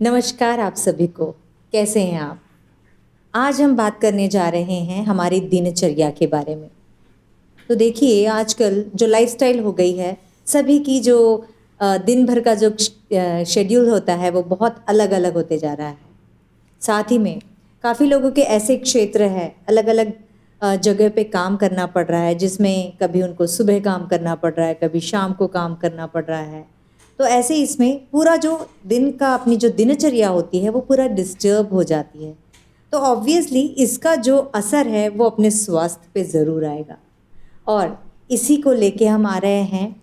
नमस्कार आप सभी को। कैसे हैं आप? आज हम बात करने जा रहे हैं हमारी दिनचर्या के बारे में। तो देखिए, आजकल जो लाइफस्टाइल हो गई है, सभी की जो दिन भर का जो शेड्यूल होता है वो बहुत अलग अलग होते जा रहा है। साथ ही में काफ़ी लोगों के ऐसे क्षेत्र है, अलग अलग जगह पे काम करना पड़ रहा है, जिसमें कभी उनको सुबह काम करना पड़ रहा है, कभी शाम को काम करना पड़ रहा है। तो ऐसे इसमें पूरा जो दिन का अपनी जो दिनचर्या होती है वो पूरा डिस्टर्ब हो जाती है। तो ऑब्वियसली इसका जो असर है वो अपने स्वास्थ्य पे ज़रूर आएगा। और इसी को लेके हम आ रहे हैं।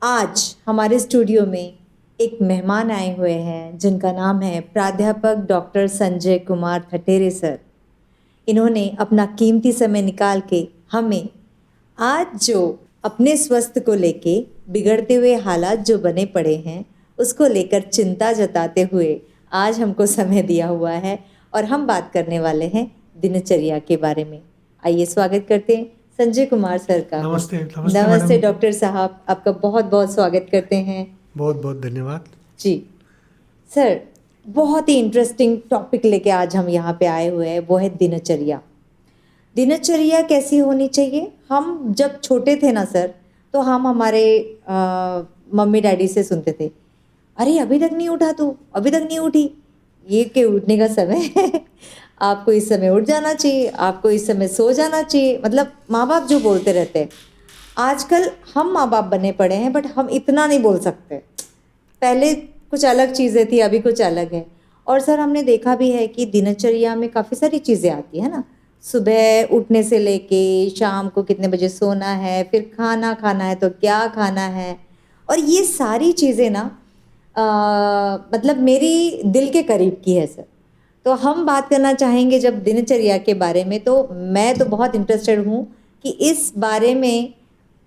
आज हमारे स्टूडियो में एक मेहमान आए हुए हैं जिनका नाम है प्राध्यापक डॉक्टर संजय कुमार ठटेरे सर। इन्होंने अपना कीमती समय निकाल के हमें आज जो अपने स्वास्थ्य को लेके बिगड़ते हुए हालात जो बने पड़े हैं उसको लेकर चिंता जताते हुए आज हमको समय दिया हुआ है और हम बात करने वाले हैं दिनचर्या के बारे में। आइए स्वागत करते हैं संजय कुमार सर का। नमस्ते। नमस्ते नमस्ते डॉक्टर साहब, आपका बहुत बहुत स्वागत करते हैं। बहुत बहुत धन्यवाद जी सर, बहुत ही इंटरेस्टिंग टॉपिक लेके आज हम यहाँ पे आए हुए हैं, वो है दिनचर्या। दिनचर्या कैसी होनी चाहिए? हम जब छोटे थे ना सर, तो हम हमारे मम्मी डैडी से सुनते थे, अरे अभी तक नहीं उठा तू, अभी तक नहीं उठी, ये के उठने का समय है आपको इस समय उठ जाना चाहिए, आपको इस समय सो जाना चाहिए। मतलब माँ बाप जो बोलते रहते हैं। आजकल हम माँ बाप बने पड़े हैं, बट हम इतना नहीं बोल सकते। पहले कुछ अलग चीज़ें थी, अभी कुछ अलग है। और सर हमने देखा भी है कि दिनचर्या में काफ़ी सारी चीज़ें आती है ना। सुबह उठने से लेके शाम को कितने बजे सोना है, फिर खाना खाना है तो क्या खाना है, और ये सारी चीज़ें ना मतलब मेरी दिल के करीब की है सर। तो हम बात करना चाहेंगे जब दिनचर्या के बारे में, तो मैं तो बहुत इंटरेस्टेड हूँ कि इस बारे में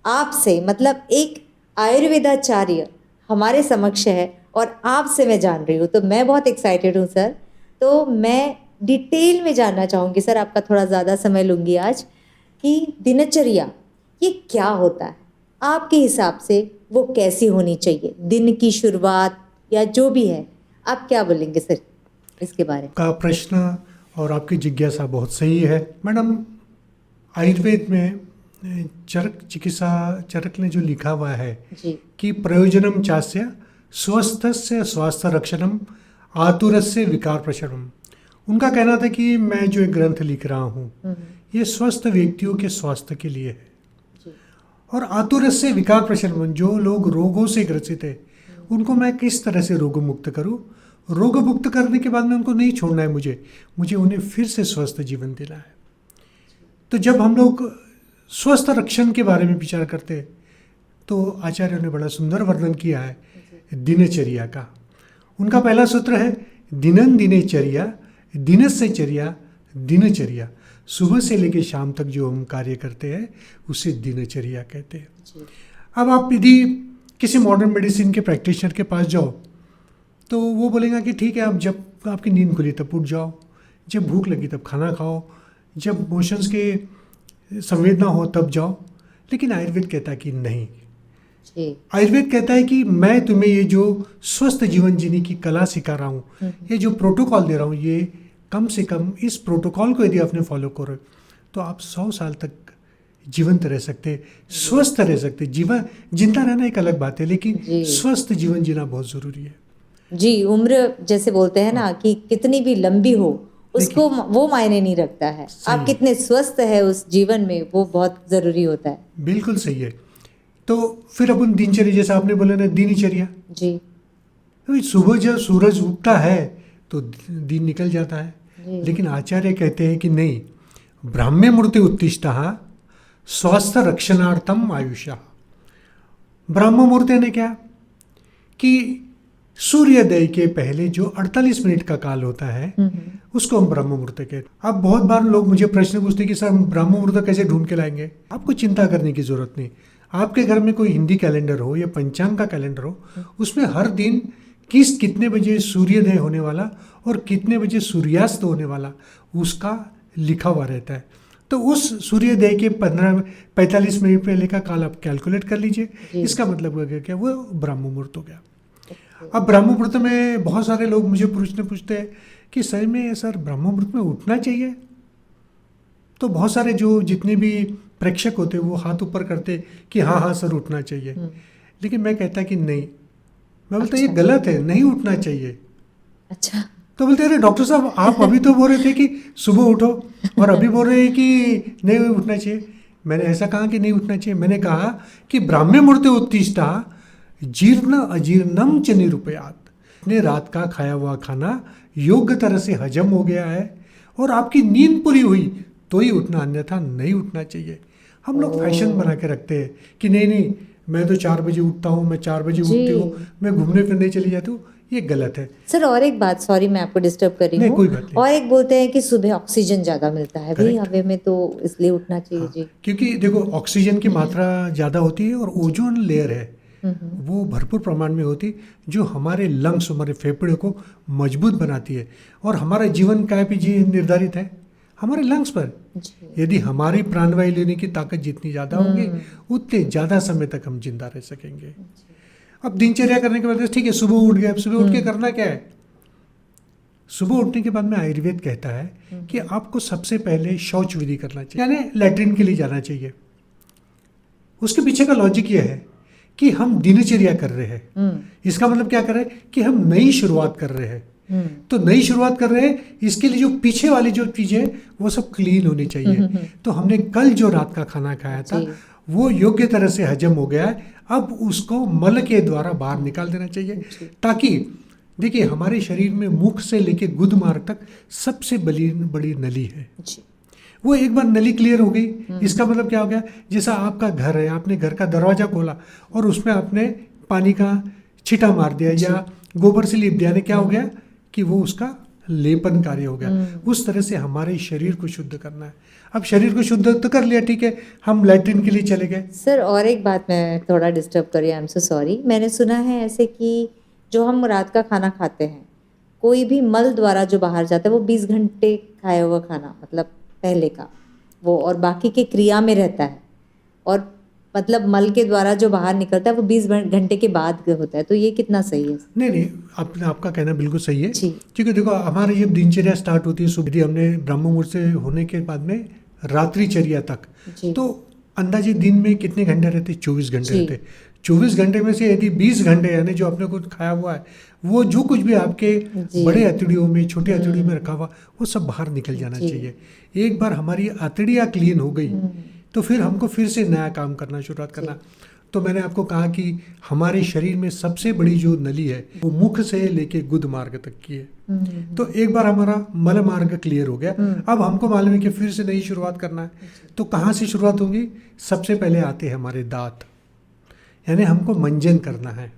आपसे, मतलब एक आयुर्वेदाचार्य हमारे समक्ष है और आपसे मैं जान रही हूँ, तो मैं बहुत एक्साइटेड हूँ सर। तो मैं डिटेल में जानना चाहूँगी सर, आपका थोड़ा ज़्यादा समय लूँगी आज, कि दिनचर्या ये क्या होता है आपके हिसाब से, वो कैसी होनी चाहिए, दिन की शुरुआत या जो भी है। आप क्या बोलेंगे सर इसके बारे में? का प्रश्न और आपकी जिज्ञासा बहुत सही है मैडम। आयुर्वेद में चरक ने जो लिखा हुआ है जी कि प्रयोजनम चास्य स्वस्थस्य स्वास्थ्य रक्षणम आतुरस्य विकार प्रशमनम। उनका कहना था कि मैं जो एक ग्रंथ लिख रहा हूँ ये स्वस्थ व्यक्तियों के स्वास्थ्य के लिए है, जी और आतुरस्य विकार प्रशमनम, जो लोग रोगों से ग्रसित है उनको मैं किस तरह से रोग मुक्त करूँ। रोग मुक्त करने के बाद में उनको नहीं छोड़ना है, मुझे उन्हें फिर से स्वस्थ जीवन देना है। तो जब हम लोग स्वस्थ रक्षण के बारे में विचार करते हैं तो आचार्यों ने बड़ा सुंदर वर्णन किया है दिनचर्या का। उनका पहला सूत्र है दिनन दिनचर्या, दिनस्य चर्या दिनचर्या। सुबह से लेकर शाम तक जो हम कार्य करते हैं उसे दिनचर्या कहते हैं। जी अब आप यदि किसी मॉडर्न मेडिसिन के प्रैक्टिशनर के पास जाओ तो वो बोलेगा कि ठीक है, आप जब आपकी नींद खुली तब उठ जाओ, जब भूख लगी तब खाना खाओ, जब मोशंस के संवेदना हो तब जाओ। लेकिन आयुर्वेद कहता है कि नहीं। जी आयुर्वेद कहता है कि मैं तुम्हें ये जो स्वस्थ जीवन जीने की कला सिखा रहा हूँ, ये जो प्रोटोकॉल दे रहा हूँ, ये कम से कम इस प्रोटोकॉल को यदि आपने फॉलो करो तो आप 100 साल तक जीवंत रह सकते, स्वस्थ रह सकते। जीवन जिंदा रहना एक अलग बात है, लेकिन जी स्वस्थ जीवन जीना बहुत ज़रूरी है। जी, उम्र जैसे बोलते हैं ना कि कितनी भी लंबी हो उसको वो मायने नहीं रखता है, आप कितने स्वस्थ है उस जीवन में, वो बहुत ज़रूरी होता है। बिल्कुल सही है। तो फिर अपन दिनचर्या, जैसा आपने बोला ना, दिनचर्या, जी सुबह जब सूरज उगता है तो दिन निकल जाता है। जी लेकिन आचार्य कहते हैं कि नहीं, ब्राह्म्य मूर्ति उत्तिष्ठः स्वास्थ्य रक्षणार्थम आयुषा। ब्राह्म मुहूर्त ने क्या कि सूर्योदय के पहले जो 48 मिनट का काल होता है उसको हम ब्रह्म मुहूर्त कहते हैं। अब बहुत बार लोग मुझे प्रश्न पूछते हैं कि सर हम ब्रह्म मुहूर्त कैसे ढूंढ के लाएंगे। आपको चिंता करने की जरूरत नहीं। आपके घर में कोई हिंदी कैलेंडर हो या पंचांग का कैलेंडर हो, उसमें हर दिन कितने बजे सूर्योदय होने वाला और कितने बजे सूर्यास्त होने वाला उसका लिखा हुआ रहता है। तो उस सूर्योदय के 15-45 मिनट पहले का काल आप कैलकुलेट कर लीजिए। इसका मतलब हो गया क्या, वो ब्रह्म मुहूर्त हो गया। अब ब्रह्म मुहूर्त में बहुत सारे लोग मुझे पूछते हैं कि सही में सर ब्रह्म मुहूर्त में उठना चाहिए? तो बहुत सारे जो जितने भी प्रेक्षक होते वो हाथ ऊपर करते कि हाँ हाँ सर उठना चाहिए। लेकिन मैं कहता कि नहीं, मैं बोलता ये गलत है, नहीं उठना चाहिए। अच्छा। तो बोलते अरे डॉक्टर साहब आप अभी तो बोल रहे थे कि सुबह उठो और अभी बोल रहे हैं कि नहीं उठना चाहिए। मैंने ऐसा कहा कि नहीं उठना चाहिए, मैंने कहा कि ब्राह्म्य मुहूर्ते उत्तिष्ठा जीर्ण अजीर्णम च निरूपयात। ने रात का खाया हुआ खाना योग्य तरह से हजम हो गया है और आपकी नींद पूरी हुई तो ही उठना, अन्यथा नहीं उठना चाहिए। हम लोग फैशन बना के रखते हैं कि नहीं मैं तो 4 बजे उठता हूँ, मैं 4 बजे उठती हूँ, मैं घूमने फिरने चली जाती हूँ। ये गलत है सर। और एक बात, सॉरी मैं आपको डिस्टर्ब कर रही हूँ। कोई बात नहीं। और एक बोलते हैं कि सुबह ऑक्सीजन ज़्यादा मिलता है भाई हवा में, तो इसलिए उठना चाहिए। जी, क्योंकि देखो ऑक्सीजन की मात्रा ज़्यादा होती है और ओजोन लेयर है वो भरपूर प्रमाण में होती, जो हमारे लंग्स, हमारे फेफड़े को मजबूत बनाती है। और हमारा जीवन का भी निर्धारित है हमारे लंग्स पर। यदि हमारी प्राणवायु लेने की ताकत जितनी ज़्यादा होगी उतने ज़्यादा समय तक हम जिंदा रह सकेंगे। अब दिनचर्या करने के बाद ठीक है, सुबह उठ गए, अब सुबह उठ के करना क्या है? सुबह उठने के बाद में आयुर्वेद कहता है कि आपको सबसे पहले शौच विधि करना चाहिए, यानी लैट्रिन के लिए जाना चाहिए। उसके पीछे का लॉजिक यह है कि हम दिनचर्या कर रहे हैं। इसका मतलब क्या कर रहे हैं कि हम नई शुरुआत कर रहे हैं। तो नई शुरुआत कर रहे हैं, इसके लिए जो पीछे वाली जो चीजें वो सब क्लीन होनी चाहिए। तो हमने कल जो रात का खाना खाया था वो योग्य तरह से हजम हो गया है, अब उसको मल के द्वारा बाहर निकाल देना चाहिए। ताकि देखिए हमारे शरीर में मुख से लेके गुद मार्ग तक सबसे बड़ी नली है। वो एक बार नली क्लियर हो गई, इसका मतलब क्या हो गया, जैसा आपका घर है, आपने घर का दरवाजा खोला और उसमें आपने पानी का छिटा मार दिया या गोबर से लीप दिया, यानी क्या हो गया कि वो उसका लेपन कार्य हो गया। उस तरह से हमारे शरीर को शुद्ध करना है। अब शरीर को शुद्ध तो कर लिया, ठीक है, हम लैट्रिन के लिए चले गए। सर और एक बात मैं थोड़ा डिस्टर्ब कर रही हूँ, आई एम सो सॉरी। मैंने सुना है ऐसे कि जो हम रात का खाना खाते हैं, कोई भी मल द्वारा जो बाहर जाता है वो 20 घंटे खाया हुआ खाना, मतलब पहले का वो, और बाकी के क्रिया में रहता है, और मतलब मल के द्वारा जो बाहर निकलता है वो 20 घंटे के बाद होता है। तो ये कितना सही है? नहीं, आपका कहना बिल्कुल सही है। क्योंकि देखो हमारी जब दिनचर्या स्टार्ट होती है सुबह, हमने ब्रह्म मुहूर्त से होने के बाद में रात्रिचर्या तक, तो अंदाजे दिन में कितने घंटे रहते? 24 घंटे रहते। 24 घंटे में से यदि 20 घंटे यानी जो आपने कुछ खाया हुआ है वो जो कुछ भी आपके बड़े अतड़ियों में, छोटे अतड़ियों में रखा हुआ, वो सब बाहर निकल जाना चाहिए। एक बार हमारी अतड़ियाँ क्लीन हो गई तो फिर हमको फिर से नया काम करना शुरुआत करना। तो मैंने आपको कहा कि हमारे शरीर में सबसे बड़ी जो नली है वो मुख से लेके गुद मार्ग तक की है। तो एक बार हमारा मल मार्ग क्लियर हो गया, अब हमको मालूम है कि फिर से नई शुरुआत करना है। तो कहाँ से शुरुआत होगी? सबसे पहले आते हैं हमारे दांत, यानी हमको मंजन करना है।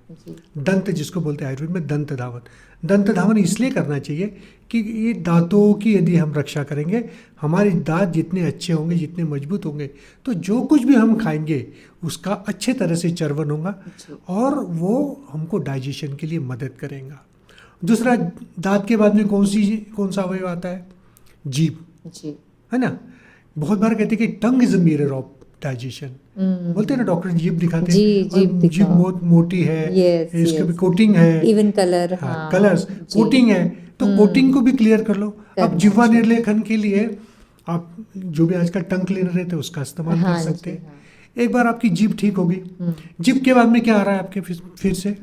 दंत जिसको बोलते हैं आयुर्वेद में दंत धावन। दंत धावन इसलिए करना चाहिए कि ये दांतों की यदि हम रक्षा करेंगे, हमारे दांत जितने अच्छे होंगे, जितने मजबूत होंगे, तो जो कुछ भी हम खाएंगे उसका अच्छे तरह से चर्वण होगा और वो हमको डाइजेशन के लिए मदद करेगा। दूसरा, दांत के बाद में कौन सा अवयव आता है? जीभ, है ना। बहुत बार कहते हैं कि tongue is a mirror of digestion. बोलते हैं ना डॉक्टर, जीभ दिखाते हैं, जीभ बहुत मोटी है, इसके भी कोटिंग है, इवन कलर, कलर्स कोटिंग है, तो कोटिंग को भी क्लियर कर लो। अब जिह्वा निर्लेखन के लिए आप जो भी आजकल टंग क्लीनर रहते हैं उसका इस्तेमाल कर सकते हैं। एक बार आपकी जीभ ठीक होगी, जीभ के बाद में क्या आ रहा है आपके? फिर से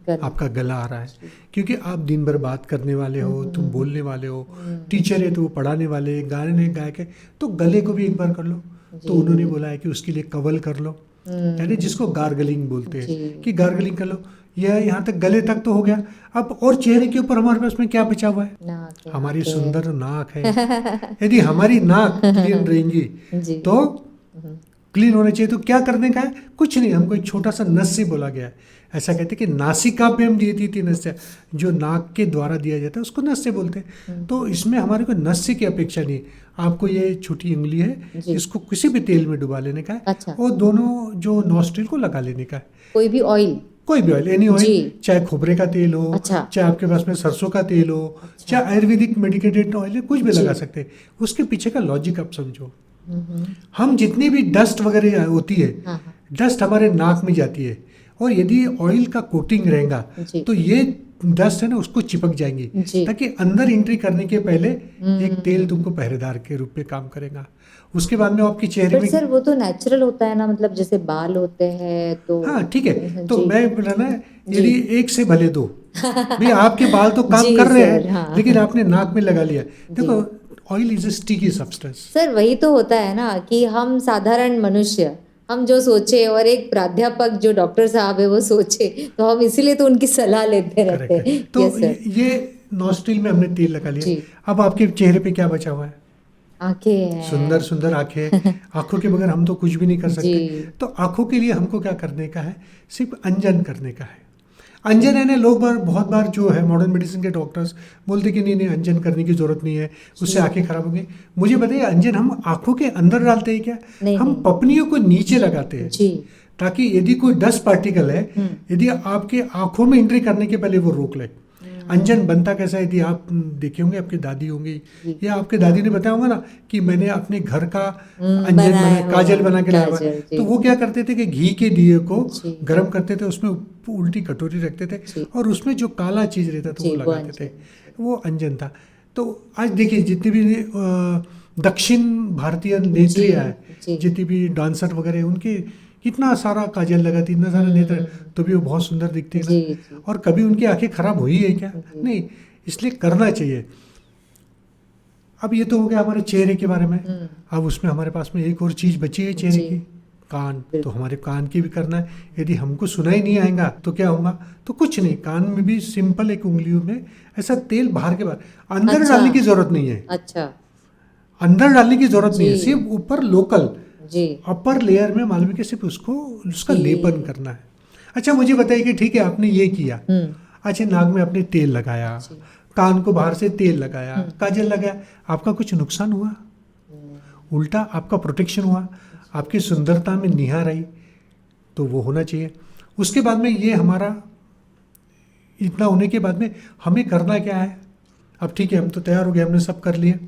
आपका गला आ रहा है, क्योंकि आप दिन भर बात करने वाले हो, तुम बोलने वाले हो, टीचर है तो वो पढ़ाने वाले, गाने गायक है, तो गले को भी एक बार कर लो। तो उन्होंने बोला है कि उसके लिए कवल कर लो, यानी जिसको गार्गलिंग बोलते हैं कि गार्गलिंग कर लो। यह यहाँ तक गले तक तो हो गया। अब और चेहरे के ऊपर हमारे पास में क्या बचा हुआ है? हमारी सुंदर नाक है। यदि हमारी नाक क्लीन रहेंगी तो क्लीन होना चाहिए। तो क्या करने का है? कुछ नहीं, हमको एक छोटा सा नस्य बोला गया है। ऐसा कहते हैं कि नासिकाभ्याम दीयते नस्य, जो नाक के द्वारा दिया जाता है उसको नस्य बोलते हैं। तो इसमें हमारे को नस्य की अपेक्षा नहीं, आपको ये छोटी उंगली है, इसको किसी भी तेल में डुबा लेने का है और दोनों जो नॉस्ट्रिल को लगा लेने का है। कोई भी ऑयल, एनी ऑयल, चाहे खोपरे का तेल हो, चाहे आपके पास में सरसों का तेल हो, चाहे आयुर्वेदिक मेडिकेटेड ऑयल है, कुछ भी लगा सकते हैं। उसके पीछे का लॉजिक आप समझो। हम जितनी भी डस्ट वगैरह होती है, डस्ट हमारे नाक में जाती है और यदि ऑयल का कोटिंग रहेगा जी। तो ये डस्ट है ना उसको चिपक जाएंगी, जी। ताकि अंदर एंट्री करने के पहले एक तेल तुमको पहरेदार के रूप में काम करेगा। उसके बाद में आपके चेहरे पर में सर वो तो नेचुरल होता है ना, मतलब जैसे बाल होते हैं तो। हाँ ठीक है, तो जी। मैं बोला ना, जी। यदि एक से भले दो, भाई आपके बाल तो काम जी कर रहे सर, हैं हाँ। लेकिन आपने नाक में लगा लिया। जी। देखो oil is a sticky substance. Sir वही तो होता है ना कि हम साधारण मनुष्य, हम जो सोचे और एक प्राध्यापक जो डॉक्टर साहब है वो सोचे, तो हम इसीलिए तो उनकी सलाह लेते रहते करेक्ट है। हैं। तो यस सर। ये नॉस्ट्रिल में हमने तेल लगा लिया। जी। अब आपके चेहरे पे क्या बचा हुआ है? आंखें सुंदर हैं। सुंदर आंखें। आंखों के बगैर हम तो कुछ भी नहीं कर सकते। जी। तो आंखों के लिए हमको क्या करने का है? सिर्फ अंजन करने का है। अंजन है ना, लोग बहुत बार जो है मॉडर्न मेडिसिन के डॉक्टर्स बोलते कि नहीं नहीं अंजन करने की जरूरत नहीं है, उससे आंखें खराब होंगी। मुझे बताइए, अंजन हम आंखों के अंदर डालते हैं क्या? नहीं, हम नहीं। पपनियों को नीचे लगाते हैं, जी। ताकि यदि कोई डस्ट पार्टिकल है, यदि आपके आंखों में एंट्री करने के पहले वो रोक ले। अंजन बनता कैसा है? यदि आप देखे होंगे, आपकी दादी होंगी जी। या आपके दादी ने बताया होगा ना कि मैंने अपने घर का अंजन बनाया बनाया, हुआ, काजल बना के लाया हुआ। काजल, जी। तो वो क्या करते थे कि घी के दिए को जी। गर्म करते थे, उसमें उल्टी कटोरी रखते थे जी। और उसमें जो काला चीज रहता था जी, वो वो लगाते थे, वो अंजन था। तो आज देखिए जितने भी दक्षिण भारतीय नेत्रियाँ जी। हैं, जितनी भी डांसर वगैरह हैं, उनके कितना सारा काजल लगाती, इतना सारा नेत्र, तो भी वो बहुत सुंदर दिखती है जी। ना। जी। और कभी उनकी आंखें खराब हुई है क्या? जी। नहीं, इसलिए करना चाहिए। अब ये तो हो गया हमारे चेहरे के बारे में। अब उसमें हमारे पास में एक और चीज बची है चेहरे जी। की, कान। तो बिल्कुल। हमारे कान की भी करना है। यदि हमको सुनाई नहीं आएगा तो क्या होगा? तो कुछ नहीं, कान में भी सिंपल एक उंगलियों में ऐसा तेल बाहर के बाहर, अंदर अच्छा। डालने की जरूरत नहीं है। अच्छा। अंदर डालने की जरूरत नहीं है, जी। सिर्फ ऊपर लोकल, जी। अपर लेयर में मालूम है कि सिर्फ उसको उसका जी। लेपन करना है। अच्छा मुझे बताइए कि ठीक है आपने ये किया, अच्छा नाक में आपने तेल लगाया, जी। कान को बाहर से तेल लगाया, काजल लगाया, आपका कुछ नुकसान हुआ? उल्टा आपका प्रोटेक्शन हुआ, आपकी सुंदरता में निहार आई। तो वो होना चाहिए। उसके बाद में ये हमारा इतना होने के बाद में हमें करना क्या है? अब ठीक है हम तो तैयार हो गए, हमने सब कर लिया,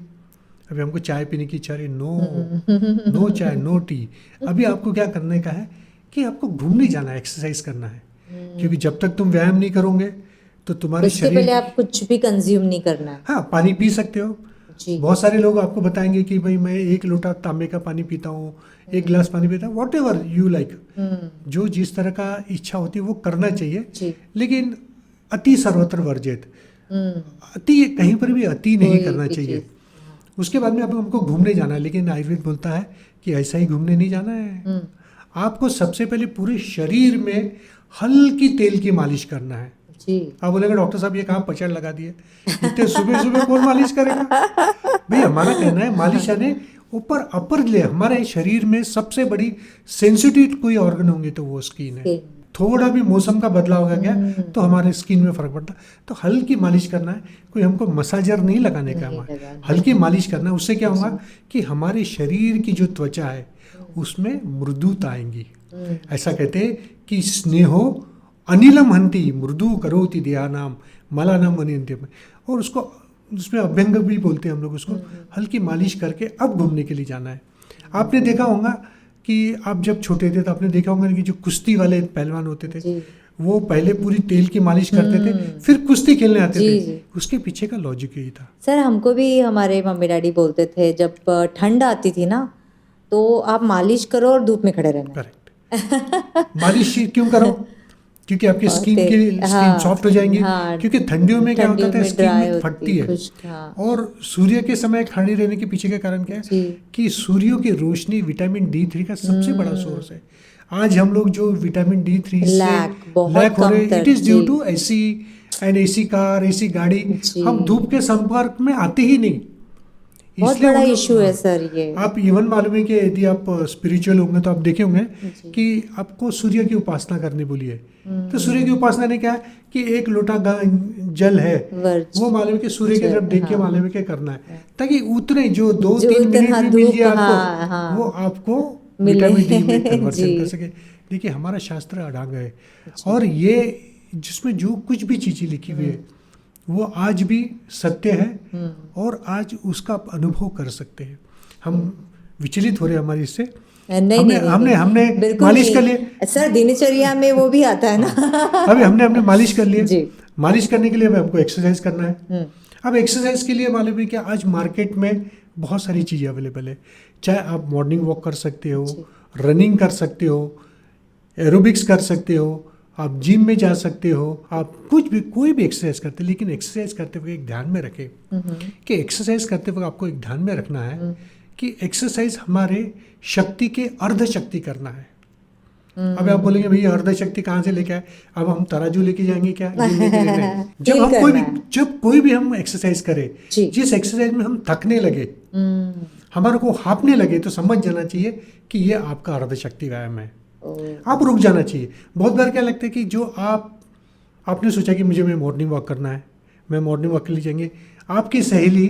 अभी हमको चाय पीने की इच्छा रही, नो नो चाय नो टी। अभी आपको क्या करने का है कि आपको घूमने जाना है, एक्सरसाइज करना है। क्योंकि जब तक तुम व्यायाम नहीं करोगे तो तुम्हारे उसके शरीर, पहले आप कुछ भी कंज्यूम नहीं करना है। हाँ पानी पी सकते हो। जी। बहुत सारे लोग आपको बताएंगे कि भाई मैं 1 लोटा तांबे का पानी पीता हूँ, 1 गिलास पानी पीता हूँ, वॉट एवर यू लाइक। जो जिस तरह का इच्छा होती है वो करना चाहिए, जी। लेकिन अति सर्वत्र वर्जित। अति कहीं पर भी अति नहीं कोई करना भी चाहिए। चीज़। उसके बाद में अब हमको घूमने जाना है, लेकिन आयुर्वेद बोलता है कि ऐसा ही घूमने नहीं जाना है। आपको सबसे पहले पूरे शरीर में हल्की तेल की मालिश करना है। जी। आप बोलेंगे डॉक्टर साहब ये कहाँ पचड़ लगा दिए, इतने सुबह सुबह कौन मालिश करेगा? भाई हमारा कहना है मालिश यानी ऊपर अपर लेयर, हमारे शरीर में सबसे बड़ी सेंसिटिव कोई ऑर्गन होंगे तो वो स्किन है। थोड़ा भी मौसम का बदलाव होगा क्या तो हमारे स्किन में फर्क पड़ता है। तो हल्की मालिश करना है, कोई हमको मसाजर नहीं लगाने का, हमारे हल्की मालिश करना है। उससे क्या होगा कि हमारे शरीर की जो त्वचा है उसमें मृदुता आएंगी। ऐसा कहते हैं कि स्नेहो अनिलम हंति मृदु करोति ध्यानाम मलानाम अनियंत्यम, और उसको उसमें अभ्यंग भी बोलते हैं हम लोग उसको। हल्की मालिश करके अब घूमने के लिए जाना है। आपने देखा होगा कि आप जब छोटे थे तो आपने देखा होगा कि जो कुश्ती वाले पहलवान होते थे वो पहले पूरी तेल की मालिश करते थे, फिर कुश्ती खेलने आते थे। उसके पीछे का लॉजिक यही था। सर हमको भी हमारे मम्मी डैडी बोलते थे जब ठंड आती थी ना तो आप मालिश करो और धूप में खड़े रहना। करेक्ट। मालिश क्यों करो? क्योंकि आपकी स्किन सॉफ्ट हो जाएंगी। क्योंकि ठंडियों में क्या होता है, स्किन में फटती है। और सूर्य के समय खड़े रहने के पीछे का कारण क्या है कि सूर्यों की रोशनी विटामिन D3 का सबसे बड़ा सोर्स है। आज हम लोग जो विटामिन D3 से लैक हो रहे हैं, it is due to AC and AC car, AC गाड़ी। हम धूप के संपर्क में आते ही नहीं, बहुत बड़ा इशू है सर ये। आप इवन मालूम है कि यदि आप स्पिरिचुअल होंगे तो आप देखे होंगे कि आपको सूर्य की उपासना करने बोली है। तो सूर्य की उपासना ने क्या है कि 1 लोटा जल है वो मालूम है कि सूर्य की तरफ देख के मालूम है कि करना है, ताकि उतने जो 2-3 मिनट में मिल जाए आपको, वो आपको विटामिन D में कन्वर्जन कर सके। देखिए हमारा शास्त्र अड़ांग है, और ये जिसमें जो कुछ भी चीजें लिखी हुई है वो आज भी सत्य है और आज उसका अनुभव कर सकते हैं। हम विचलित हो रहे हैं हमारे इससे, नहीं हमने नहीं हमने नहीं, हमने बिल्कुल मालिश कर नहीं। लिए। सर दिनचर्या में वो भी आता है ना। अभी हमने मालिश कर लिया। जी। मालिश करने के लिए अब हमको एक्सरसाइज करना है। हम्म। अब एक्सरसाइज के लिए मालूम है कि आज मार्केट में बहुत सारी चीज़ें अवेलेबल है। चाहे आप मॉर्निंग वॉक कर सकते हो, जी। रनिंग कर सकते हो, एरोबिक्स कर सकते हो, आप जिम में जा सकते हो, आप कुछ भी कोई भी एक्सरसाइज करते हैं। लेकिन एक्सरसाइज करते वक्त एक ध्यान में रखें कि एक्सरसाइज करते वक्त आपको एक ध्यान में रखना है कि एक्सरसाइज हमारे शक्ति के अर्ध शक्ति करना है। अब आप बोलेंगे भैया अर्ध शक्ति कहाँ से लेके आए, अब हम तराजू लेके जाएंगे क्या? जिम लेके नहीं। Feel करना है। जब कोई भी हम एक्सरसाइज करें, जी। जिस एक्सरसाइज में हम थकने लगे, हमारे को हाँफने लगे, तो समझ जाना चाहिए कि ये आपका अर्ध शक्ति व्यायाम है। आप रुक जाना चाहिए। बहुत बार क्या लगता है कि जो आपने सोचा कि मुझे मॉर्निंग वॉक करना है, मैं मॉर्निंग वॉक के लिए जाएंगे, आपकी सहेली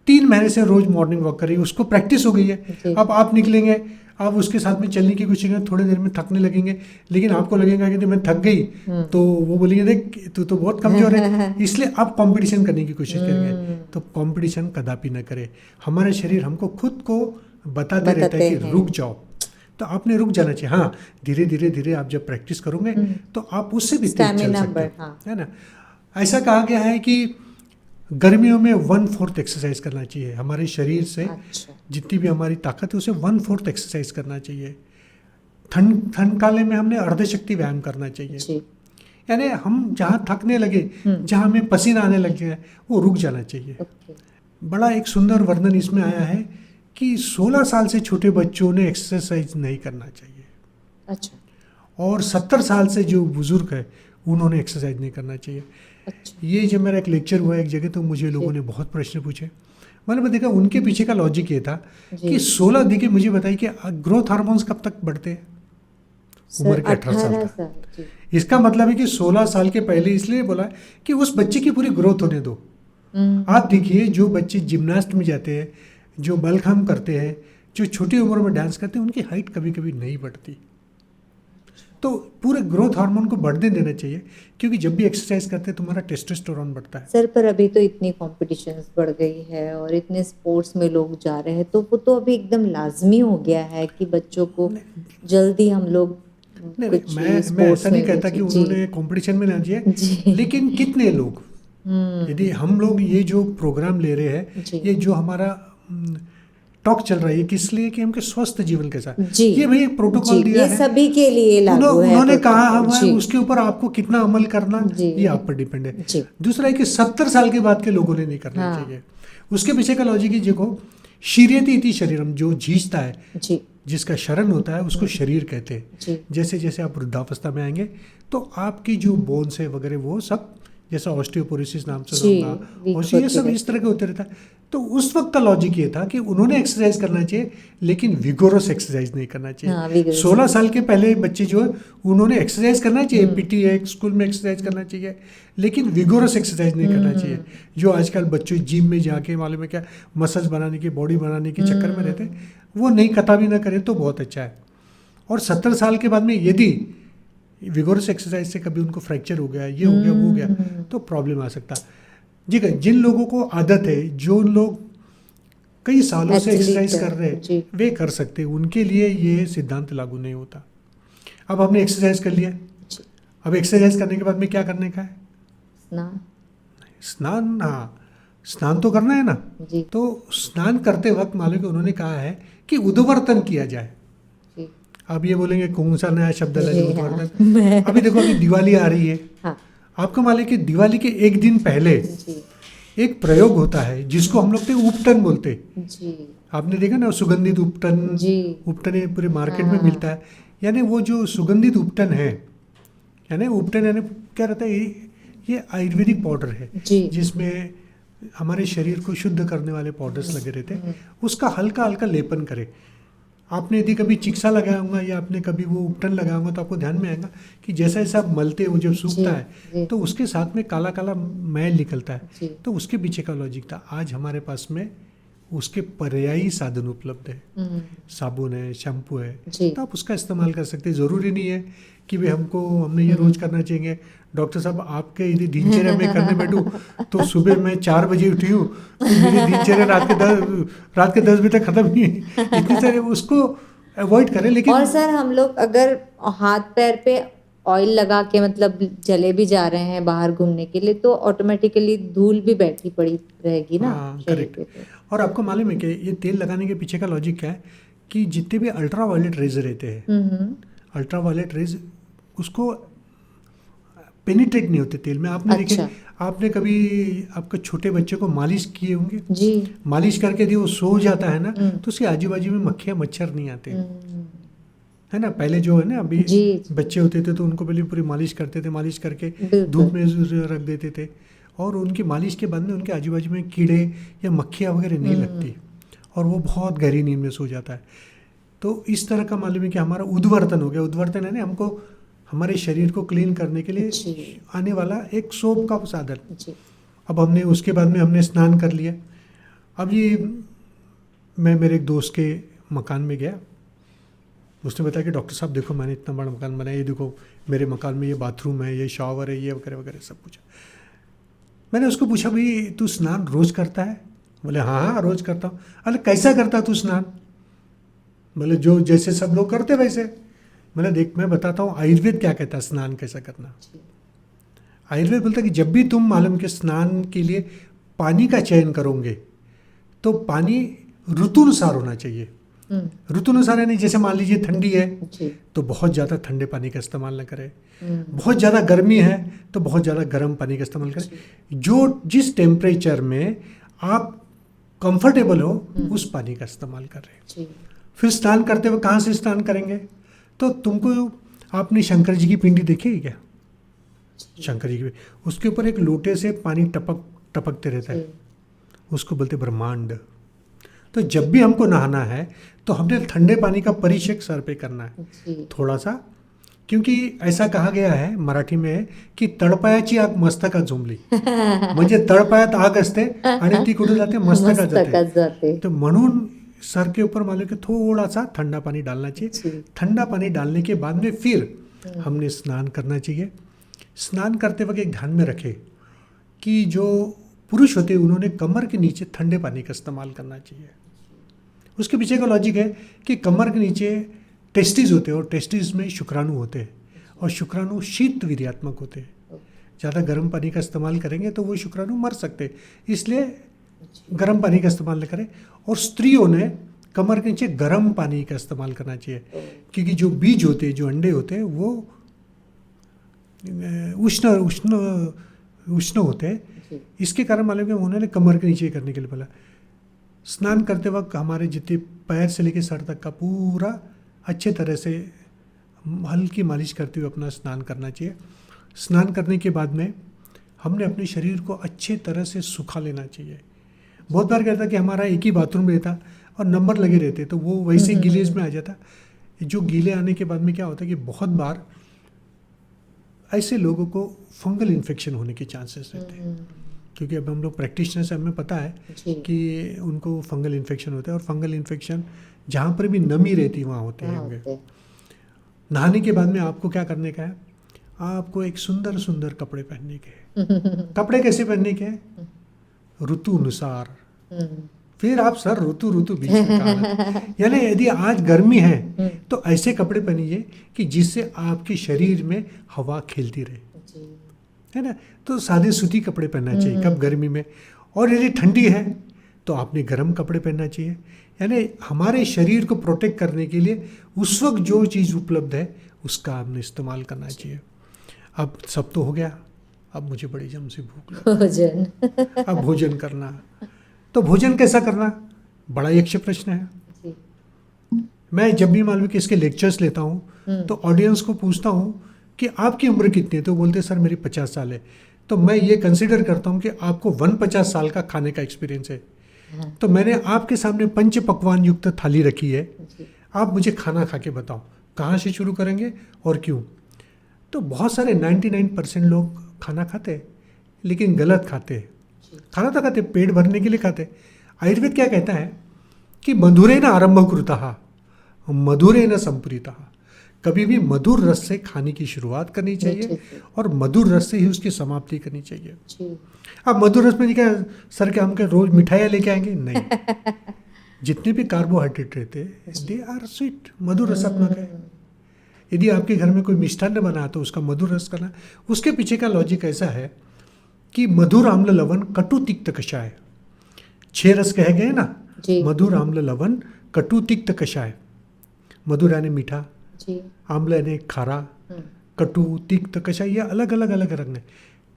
3 महीने से रोज मॉर्निंग वॉक कर रही है, उसको प्रैक्टिस हो गई है। अब आप निकलेंगे, आप उसके साथ में चलने की कोशिश करेंगे, थोड़ी देर में थकने लगेंगे, लेकिन आपको लगेगा कि मैं थक गई, तो वो बोलेंगे देख तू तो बहुत कमजोर है। इसलिए आप कंपटीशन करने की कोशिश करेंगे, तो कंपटीशन कदापि न करें। हमारा शरीर हमको खुद को बताते रहता है कि रुक जाओ, तो आपने रुक जाना चाहिए। हाँ, धीरे धीरे धीरे आप जब प्रैक्टिस करोगे तो आप उससे भी तेज चल सकते हो, है ना। ऐसा कहा गया है कि गर्मियों में 1/4 एक्सरसाइज करना चाहिए। हमारे शरीर से जितनी भी हमारी ताकत है उसे 1/4 एक्सरसाइज करना चाहिए। ठंड काले में हमने अर्ध शक्ति व्यायाम करना चाहिए। यानी हम जहाँ थकने लगे, जहाँ हमें पसीना आने लग गया, वो रुक जाना चाहिए। बड़ा एक सुंदर वर्णन इसमें आया है कि 16 साल से छोटे बच्चों ने एक्सरसाइज नहीं करना चाहिए। अच्छा। और 70 साल से जो बुजुर्ग है उन्होंने एक्सरसाइज नहीं करना चाहिए। अच्छा। ये जब मेरा एक लेक्चर हुआ एक जगह, तो मुझे लोगों ने बहुत प्रश्न पूछे। मैंने देखा उनके पीछे का लॉजिक ये था कि 16 देखिए मुझे बताइए कि ग्रोथ हार्मोन्स कब तक बढ़ते हैं? उम्र के 18 साल तक। इसका मतलब है कि 16 साल के पहले इसलिए बोला कि उस बच्चे की पूरी ग्रोथ होने दो। आप देखिए जो बच्चे जिम्नास्ट में जाते हैं, जो मलखम करते हैं, जो छोटी उम्र में डांस करते हैं, उनकी हाइट कभी कभी नहीं बढ़ती। तो पूरे ग्रोथ हार्मोन को बढ़ने देना चाहिए, क्योंकि जब भी एक्सरसाइज करते हैं तुम्हारा टेस्टोस्टेरोन बढ़ता है। सर पर अभी तो इतनी कॉम्पिटिशन्स बढ़ गई है और इतने स्पोर्ट्स में लोग जा रहे हैं, तो वो तो अभी एकदम लाजमी हो गया है कि बच्चों को जल्दी हम लोग मैं ऐसा नहीं कहता कि उन्होंने कंपटीशन में ना दिया, लेकिन कितने लोग, यदि हम लोग ये जो प्रोग्राम ले रहे हैं, ये जो हमारा टॉक चल रहा है, किस लिए कि हमके स्वस्थ जीवन के साथ ये भाई एक प्रोटोकॉल दिया है, सभी के लिए लागू है। उन्होंने कहा हम उसके ऊपर आपको कितना अमल करना ये आप पर डिपेंड है। दूसरा है कि 70 साल के बाद के लोगों ने नहीं करना चाहिए। उसके पीछे का लॉजिक है, देखो शीर्यति इति शरीरम, जो झींचता है, जिसका शरण होता है उसको शरीर कहते हैं। जैसे जैसे आप वृद्धावस्था में आएंगे तो आपकी जो बोन्स है वगैरह वो सब, जैसा ऑस्टियोपोरोसिस नाम से होगा, और ये सब इस तरह के होते रहता है। तो उस वक्त का लॉजिक ये था कि उन्होंने एक्सरसाइज करना चाहिए, लेकिन विगोरस एक्सरसाइज नहीं करना चाहिए। 16 साल के पहले बच्चे जो है उन्होंने एक्सरसाइज करना चाहिए, पीटी है, स्कूल में एक्सरसाइज करना चाहिए, लेकिन विगोरस एक्सरसाइज नहीं करना चाहिए। जो आजकल बच्चे जिम में जाके मालूम है क्या मसल्स बनाने की, बॉडी बनाने के चक्कर में रहते हैं, वो नहीं कथा भी ना करें तो बहुत अच्छा है। और 70 साल के बाद में यदि विगोरस एक्सरसाइज से कभी उनको फ्रैक्चर हो गया, ये हो गया, वो हो गया, तो प्रॉब्लम आ सकता। जी, जिन लोगों को आदत है, जो लोग कई सालों से एक्सरसाइज कर रहे हैं, वे कर सकते हैं, उनके लिए ये सिद्धांत लागू नहीं होता। अब हमने एक्सरसाइज कर लिया, अब एक्सरसाइज करने के बाद में क्या करने का है? स्नान। हाँ, स्नान तो करना है ना। तो स्नान करते वक्त मालूम कि उन्होंने कहा है कि उद्वर्तन किया जाए। अब ये बोलेंगे कौन सा नया शब्द है उद्वर्तन? अभी देखो अभी दिवाली आ रही है। हाँ। आपको मालूम है कि दिवाली के एक दिन पहले एक प्रयोग होता है जिसको हम लोग उपटन बोलते हैं। आपने देखा ना, सुगंधित उपटन। उपटन पूरे मार्केट में मिलता है। यानी वो जो सुगंधित उपटन है, यानी उपटन यानी क्या रहता है, ये आयुर्वेदिक पाउडर है जिसमें हमारे शरीर को शुद्ध करने वाले पाउडर्स लगे रहते हैं। उसका हल्का हल्का लेपन करे। आपने यदि कभी चिक्सा लगाया होगा या आपने कभी वो उपटन लगाया होगा तो आपको ध्यान में आएगा कि जैसा जैसा आप मलते हो, जब सूखता है तो उसके साथ में काला काला मैल निकलता है। तो उसके पीछे का लॉजिक था। आज हमारे पास में उसके पर्यायी साधन उपलब्ध है, साबुन है, शैम्पू है, तो आप उसका इस्तेमाल कर सकते हैं। ज़रूरी नहीं है कि भाई हमने ये रोज़ करना चाहिए। डॉक्टर साहब, आपके यदि दिनचर्या में करने बैठूँ तो सुबह मैं 4 बजे उठी हूँ तो मेरी दिनचर्या रात के 10 बजे तक ख़त्म नहीं है। इतने सारे उसको अवॉइड करें। लेकिन और सर हम लोग अगर हाथ पैर पे ऑयल लगा के मतलब चले भी जा रहे हैं बाहर घूमने के लिए तो ऑटोमेटिकली धूल भी बैठी पड़ी रहेगी ना हाँ, शरीर करेक्ट। पे तो। और आपको मालूम है कि ये तेल लगाने के पीछे का लॉजिक क्या है, कि जितने भी अल्ट्रा वायलेट रेज रहते हैं, हम्म। अल्ट्रा वायलेट रेज उसको पेनिट्रेट नहीं होते तेल में। आपने देखे, अच्छा। आपने कभी आपके छोटे बच्चे को मालिश किए होंगे, जी। मालिश करके यदि वो सो जाता है ना, हम्म। तो उसके आजू बाजू में मक्खियाँ मच्छर नहीं आते, हम्म। है ना। पहले जो है ना, अभी जी। बच्चे होते थे तो उनको पहले पूरी मालिश करते थे, मालिश करके बिल्कुल। धूप में रख देते थे, और उनकी मालिश के बाद में उनके आजू बाजू में कीड़े या मक्खियाँ वगैरह नहीं लगती, और वो बहुत गहरी नींद में सो जाता है। तो इस तरह का मालूम है कि हमारा उद्वर्तन हो गया। उद्वर्तन है ना, हमको हमारे शरीर को क्लीन करने के लिए जी। आने वाला एक सोप का साधन। जी। अब हमने उसके बाद में हमने स्नान कर लिया। अब ये मैं मेरे एक दोस्त के मकान में गया, उसने बताया कि डॉक्टर साहब देखो मैंने इतना बड़ा मकान बनाया, ये देखो मेरे मकान में ये बाथरूम है, ये शावर है, ये वगैरह वगैरह सब कुछ। मैंने उसको पूछा भाई तू स्नान रोज़ करता है? बोले हाँ हाँ रोज़ करता हूँ। अरे कैसा करता तू स्नान? बोले जो जैसे सब लोग करते वैसे। मैंने देख मैं बताता हूँ आयुर्वेद क्या कहता है स्नान कैसा करना। आयुर्वेद बोलता है कि जब भी तुम मालूम कि स्नान के लिए पानी का चयन करोगे तो पानी ऋतुनुसार होना चाहिए। ऋतुनुसार यानी जैसे मान लीजिए ठंडी है जी। तो बहुत ज़्यादा ठंडे पानी का इस्तेमाल न करें, हम्म। बहुत ज़्यादा गर्मी है तो बहुत ज़्यादा गर्म पानी का इस्तेमाल करें। जो जिस टेम्परेचर में आप कंफर्टेबल हो उस पानी का इस्तेमाल कर रहे हैं। जी। फिर स्नान करते हुए कहाँ से स्नान करेंगे? तो तुमको आपने शंकर जी की पिंडी देखी है क्या? शंकर जी की, उसके ऊपर एक लोटे से पानी टपकते रहता है, उसको बोलते ब्रह्मांड। तो जब भी हमको नहाना है तो हमने ठंडे पानी का परिचय सर पे करना है जी। थोड़ा सा, क्योंकि ऐसा कहा गया है मराठी में कि तळपायाची आग मस्तकात झोंबली, म्हणजे तळपायात आग असते आणि ती कुठे जाते? मस्तकात मस्तकात जाते। तो म्हणून सर के ऊपर मान लो कि थोड़ा सा ठंडा पानी डालना चाहिए। ठंडा पानी डालने के बाद में फिर हमने स्नान करना चाहिए। स्नान करते वक्त एक ध्यान में रखें कि जो पुरुष होते हैं उन्होंने कमर के नीचे ठंडे पानी का इस्तेमाल करना चाहिए। उसके पीछे का लॉजिक है कि कमर के नीचे टेस्टिस होते हैं और टेस्टिस में शुक्राणु होते हैं, और शुक्राणु शीत वीर्यात्मक होते हैं। ज़्यादा गर्म पानी का इस्तेमाल करेंगे तो वो शुक्राणु मर सकते हैं, इसलिए गर्म पानी का इस्तेमाल न करें। और स्त्रियों ने कमर के नीचे गर्म पानी का इस्तेमाल करना चाहिए, क्योंकि जो बीज होते हैं, जो अंडे होते हैं, वो उष्ण उष्ण उष्ण होते हैं। इसके कारण मालूम कि उन्होंने कमर के नीचे करने के लिए बोला। स्नान करते वक्त हमारे जितने पैर से लेकर सर तक का पूरा अच्छे तरह से हल्की मालिश करते हुए अपना स्नान करना चाहिए। स्नान करने के बाद में हमने अपने शरीर को अच्छे तरह से सुखा लेना चाहिए। बहुत बार कहता कि हमारा एक ही बाथरूम रहता और नंबर लगे रहते तो वो वैसे गीलेज में आ जाता। जो गीले आने के बाद में क्या होता है कि बहुत बार ऐसे लोगों को फंगल इन्फेक्शन होने के चांसेस रहते हैं, क्योंकि अब हम लोग प्रैक्टिशनर से हमें पता है कि उनको फंगल इन्फेक्शन होता है, और फंगल इन्फेक्शन जहाँ पर भी नमी रहती है वहाँ होते हैं। नहाने के बाद में आपको क्या करने का है? आपको एक सुंदर सुंदर कपड़े पहनने के हैं। कपड़े कैसे पहनने के हैं? ऋतु अनुसार। फिर आप सर ऋतु बीच में कहा, यानी यदि आज गर्मी है तो ऐसे कपड़े पहनिए कि जिससे आपके शरीर में हवा खेलती रहे, है ना। तो सादे सूती कपड़े पहनना चाहिए कब गर्मी में। और यदि ठंडी है तो आपने गर्म कपड़े पहनना चाहिए। यानी हमारे शरीर को प्रोटेक्ट करने के लिए उस वक्त जो चीज़ उपलब्ध है उसका हमने इस्तेमाल करना चाहिए। अब सब तो हो गया, अब मुझे बड़ी जम से भूख लगी, अब भोजन करना। तो भोजन कैसा करना, बड़ा यक्ष प्रश्न है। मैं जब भी मालूम कि इसके लेक्चर्स लेता हूँ तो ऑडियंस को पूछता हूँ कि आपकी उम्र कितनी है, तो बोलते सर मेरी 50 साल है। तो मैं ये कंसिडर करता हूँ कि आपको 51 साल का खाने का एक्सपीरियंस है। तो मैंने आपके सामने पंच पकवान युक्त थाली रखी है, आप मुझे खाना खा के बताओ कहाँ से शुरू करेंगे और क्यों। तो बहुत सारे 99% लोग खाना खाते हैं लेकिन गलत खाते हैं। खाना तो खाते, पेट भरने के लिए खाते। आयुर्वेद क्या कहता है कि मधुरेण आरंभ कृतः मधुरेण संपूरितः। कभी भी मधुर रस से खाने की शुरुआत करनी चाहिए और मधुर रस से ही उसकी समाप्ति करनी चाहिए। अब मधुर रस में क्या सर के हम क्या रोज मिठाइयाँ लेके आएंगे? नहीं। जितने भी कार्बोहाइड्रेट रहते हैं दे आर स्वीट, मधुर रसात्मक है। यदि आपके घर में कोई मिष्ठान्न बना तो उसका मधुर रस करना। उसके पीछे का लॉजिक ऐसा है कि मधुर आम्ल लवण कटु तिक्त कषाय, 6 रस कहे गए ना, जी। मधुर आम्ल लवण कटु तिक्त कषाय। मधुर यानी मीठा, जी। आम्ल यानी खारा, कटु तिक्त कषाय, ये अलग अलग अलग रंग है।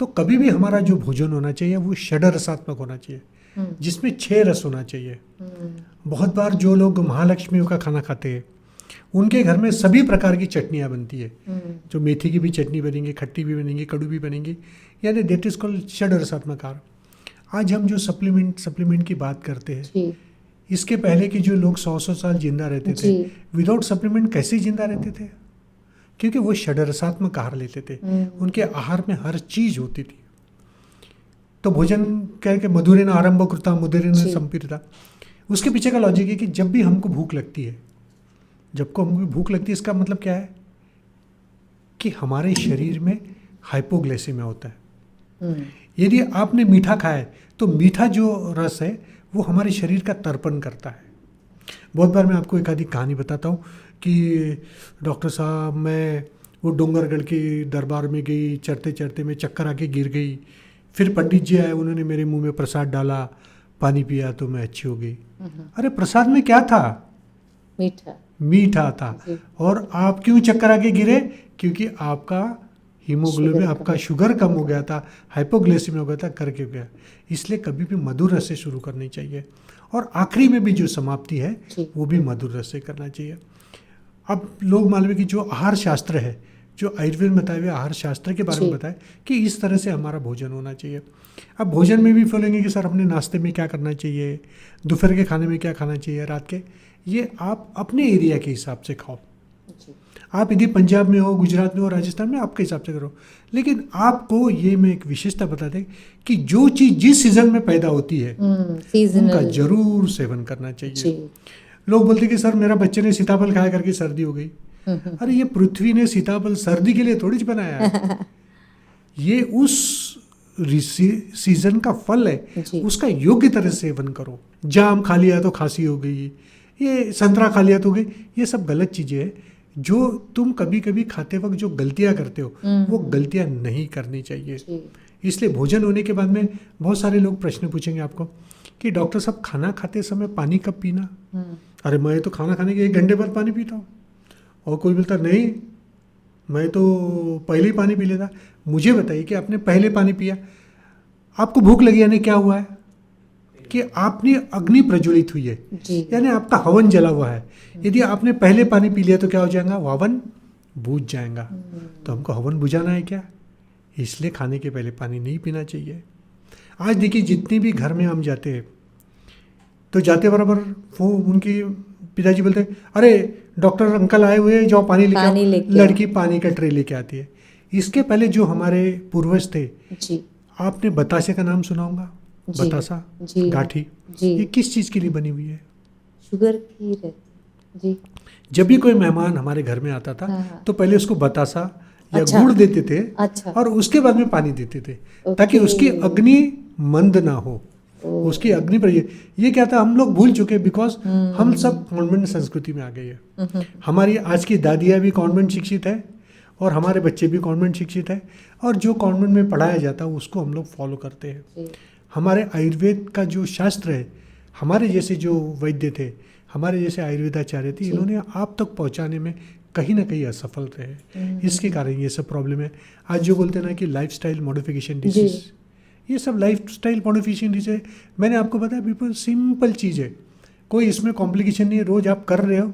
तो कभी भी हमारा जो भोजन होना चाहिए वो षड रसात्मक होना चाहिए, जिसमें 6 रस होना चाहिए। बहुत बार जो लोग महालक्ष्मी का खाना खाते हैं उनके घर में सभी प्रकार की चटनियाँ बनती है, जो मेथी की भी चटनी बनेंगी, खट्टी भी बनेंगी, कड़ू भी बनेंगी, यानी डेट इज कॉल्ड षड रसात्मक आहार। आज हम जो सप्लीमेंट की बात करते हैं, जी। इसके पहले के जो लोग 100 साल जिंदा रहते थे जी। विदाउट सप्लीमेंट कैसे जिंदा रहते थे? क्योंकि वो षड रसात्मक आहार लेते थे, उनके आहार में हर चीज होती थी। तो भोजन कह के मधुरेण आरंभ कृता मुदरेण संपीड़िता, उसके पीछे का लॉजिक है कि जब भी हमको भूख लगती है, इसका मतलब क्या है कि हमारे शरीर में हाइपोग्लाइसेमिया होता है। यदि आपने मीठा खाया है तो मीठा जो रस है वो हमारे शरीर का तर्पण करता है। बहुत बार मैं आपको एक आधी कहानी बताता हूँ कि डॉक्टर साहब मैं वो डोंगरगढ़ के दरबार में गई, चढ़ते चढ़ते मैं चक्कर आके गिर गई, फिर पंडित जी आए, उन्होंने मेरे मुंह में प्रसाद डाला, पानी पिया तो मैं अच्छी हो गई। अरे प्रसाद में क्या था? मीठा था। और आप क्यों चक्कर आके गिरे? क्योंकि आपका हीमोग्लोबिन, आपका शुगर कम हो गया था, हाइपोग्लाइसेमिया हो गया था, करके गया। इसलिए कभी भी मधुर रस से शुरू करनी चाहिए और आखिरी में भी जो समाप्ति है वो भी मधुर रस से करना चाहिए। अब लोग मालूम है कि जो आहार शास्त्र है, जो आयुर्वेद में बताए हुए आहार शास्त्र के बारे में बताए कि इस तरह से हमारा भोजन होना चाहिए। अब भोजन में भी बोलेंगे कि सर अपने नाश्ते में क्या करना चाहिए, दोपहर के खाने में क्या खाना चाहिए, रात के, ये आप अपने एरिया के हिसाब से खाओ। आप यदि पंजाब में हो, गुजरात में हो, राजस्थान में, आपके हिसाब से करो। लेकिन आपको ये मैं एक विशेषता बता दें कि जो चीज़ जिस सीजन में पैदा होती है उनका जरूर सेवन करना चाहिए। लोग बोलते कि सर मेरा बच्चे ने सीताफल खाया करके सर्दी हो गई। अरे ये पृथ्वी ने सीताफल सर्दी के लिए थोड़ी बनाया है, ये उस सीजन का फल है, उसका योग्य तरह से सेवन करो। जाम खा लिया तो खांसी हो गई, ये संतरा खा लिया तो हो गई, ये सब गलत चीज़ें हैं। जो तुम कभी कभी खाते वक्त जो गलतियां करते हो वो गलतियां नहीं करनी चाहिए। इसलिए भोजन होने के बाद में बहुत सारे लोग प्रश्न पूछेंगे आपको कि डॉक्टर साहब खाना खाते समय पानी कब पीना? अरे मैं तो खाना खाने के 1 घंटे बाद पानी पीता हूँ। और कोई बोलता नहीं मैं तो पहले ही पानी पी लेता। मुझे बताइए कि आपने पहले पानी पिया, आपको भूख लगी, यानी क्या हुआ है कि आपने अग्नि प्रज्वलित हुई है, यानी आपका हवन जला हुआ है। यदि आपने पहले पानी पी लिया तो क्या हो जाएगा? हवन बुझ जाएगा। तो हमको हवन बुझाना है क्या? इसलिए खाने के पहले पानी नहीं पीना चाहिए। आज देखिए जितने भी घर में हम जाते हैं तो जाते बराबर वो उनकी पिताजी बोलते अरे डॉक्टर अंकल आए हुए हैं, जाओ पानी लेके। लड़की पानी का ट्रे लेके आती है। इसके पहले जो हमारे पूर्वज थे, आपने बतासे का नाम सुना होगा? बतासा, गाठी, ये किस चीज के लिए बनी हुई है? शुगर की रहती जी। जब भी कोई मेहमान हमारे घर में आता था तो पहले उसको बतासा या गुड़ देते थे और उसके बाद में पानी देते थे, ताकि उसकी अग्नि मंद ना हो, उसकी अग्नि पर। ये क्या था हम लोग भूल चुके, बिकॉज हम सब कॉन्वेंट संस्कृति में आ गए हैं। हमारी आज की दादियाँ भी कॉन्वेंट शिक्षित है और हमारे बच्चे भी कॉन्वेंट शिक्षित है, और जो कॉन्वेंट में पढ़ाया जाता है उसको हम लोग फॉलो करते हैं। हमारे आयुर्वेद का जो शास्त्र है, हमारे जैसे जो वैद्य थे, हमारे जैसे आयुर्वेदाचार्य थे, इन्होंने आप तक पहुंचाने में कहीं ना कहीं असफल रहे। इसके कारण ये सब प्रॉब्लम है। आज जो बोलते हैं ना कि लाइफस्टाइल मॉडिफिकेशन डिजीज, ये सब लाइफस्टाइल मॉडिफिकेशन डिजीज, मैंने आपको बताया बिल्कुल सिंपल चीज़ है, कोई इसमें कॉम्प्लिकेशन नहीं है। रोज आप कर रहे हो,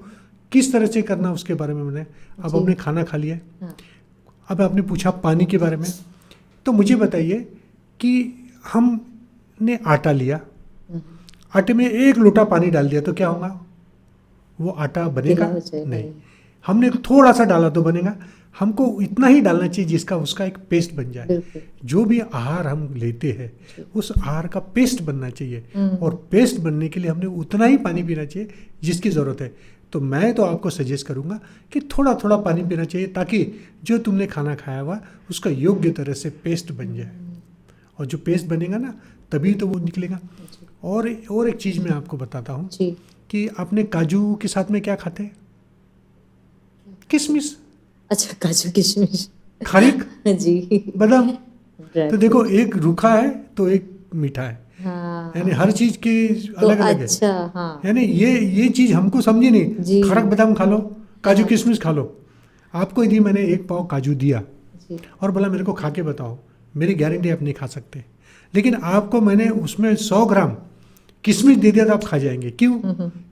किस तरह से करना उसके बारे में मैंने, अब आपने खाना खा लिया, अब आपने पूछा पानी के बारे में, तो मुझे बताइए कि हमने आटा लिया, आटे में 1 लोटा पानी डाल दिया तो क्या होगा? वो आटा बनेगा? नहीं। हमने थोड़ा सा डाला तो बनेगा। हमको इतना ही डालना चाहिए जिसका उसका एक पेस्ट बन जाए। जो भी आहार हम लेते हैं उस आहार का पेस्ट बनना चाहिए, और पेस्ट बनने के लिए हमने उतना ही पानी पीना चाहिए जिसकी ज़रूरत है। तो मैं तो आपको सजेस्ट करूंगा कि थोड़ा थोड़ा पानी पीना चाहिए, ताकि जो तुमने खाना खाया हुआ उसका योग्य तरह से पेस्ट बन जाए, और जो पेस्ट बनेगा ना तभी तो वो निकलेगा। और एक चीज़ मैं आपको बताता हूँ कि कि आपने काजू के साथ में क्या खाते हैं? किशमिश, अच्छा, काजू किशमिश। खारिक, जी। बादाम। ड्राई तो देखो, फ्रूट। एक रूखा है तो एक मीठा है, हाँ यानी हर चीज की तो अलग अलग है। अच्छा, हाँ यानी ये चीज हमको समझी नहीं। जी। खारक बादाम खा लो, काजू हाँ। किशमिश खा लो। आपको यदि मैंने एक पाव काजू दिया जी। और बोला मेरे को खा के बताओ, मेरी गारंटी आप नहीं खा सकते। लेकिन आपको मैंने उसमें 100 ग्राम किशमिश दे दिया तो आप खा जाएंगे। क्यों?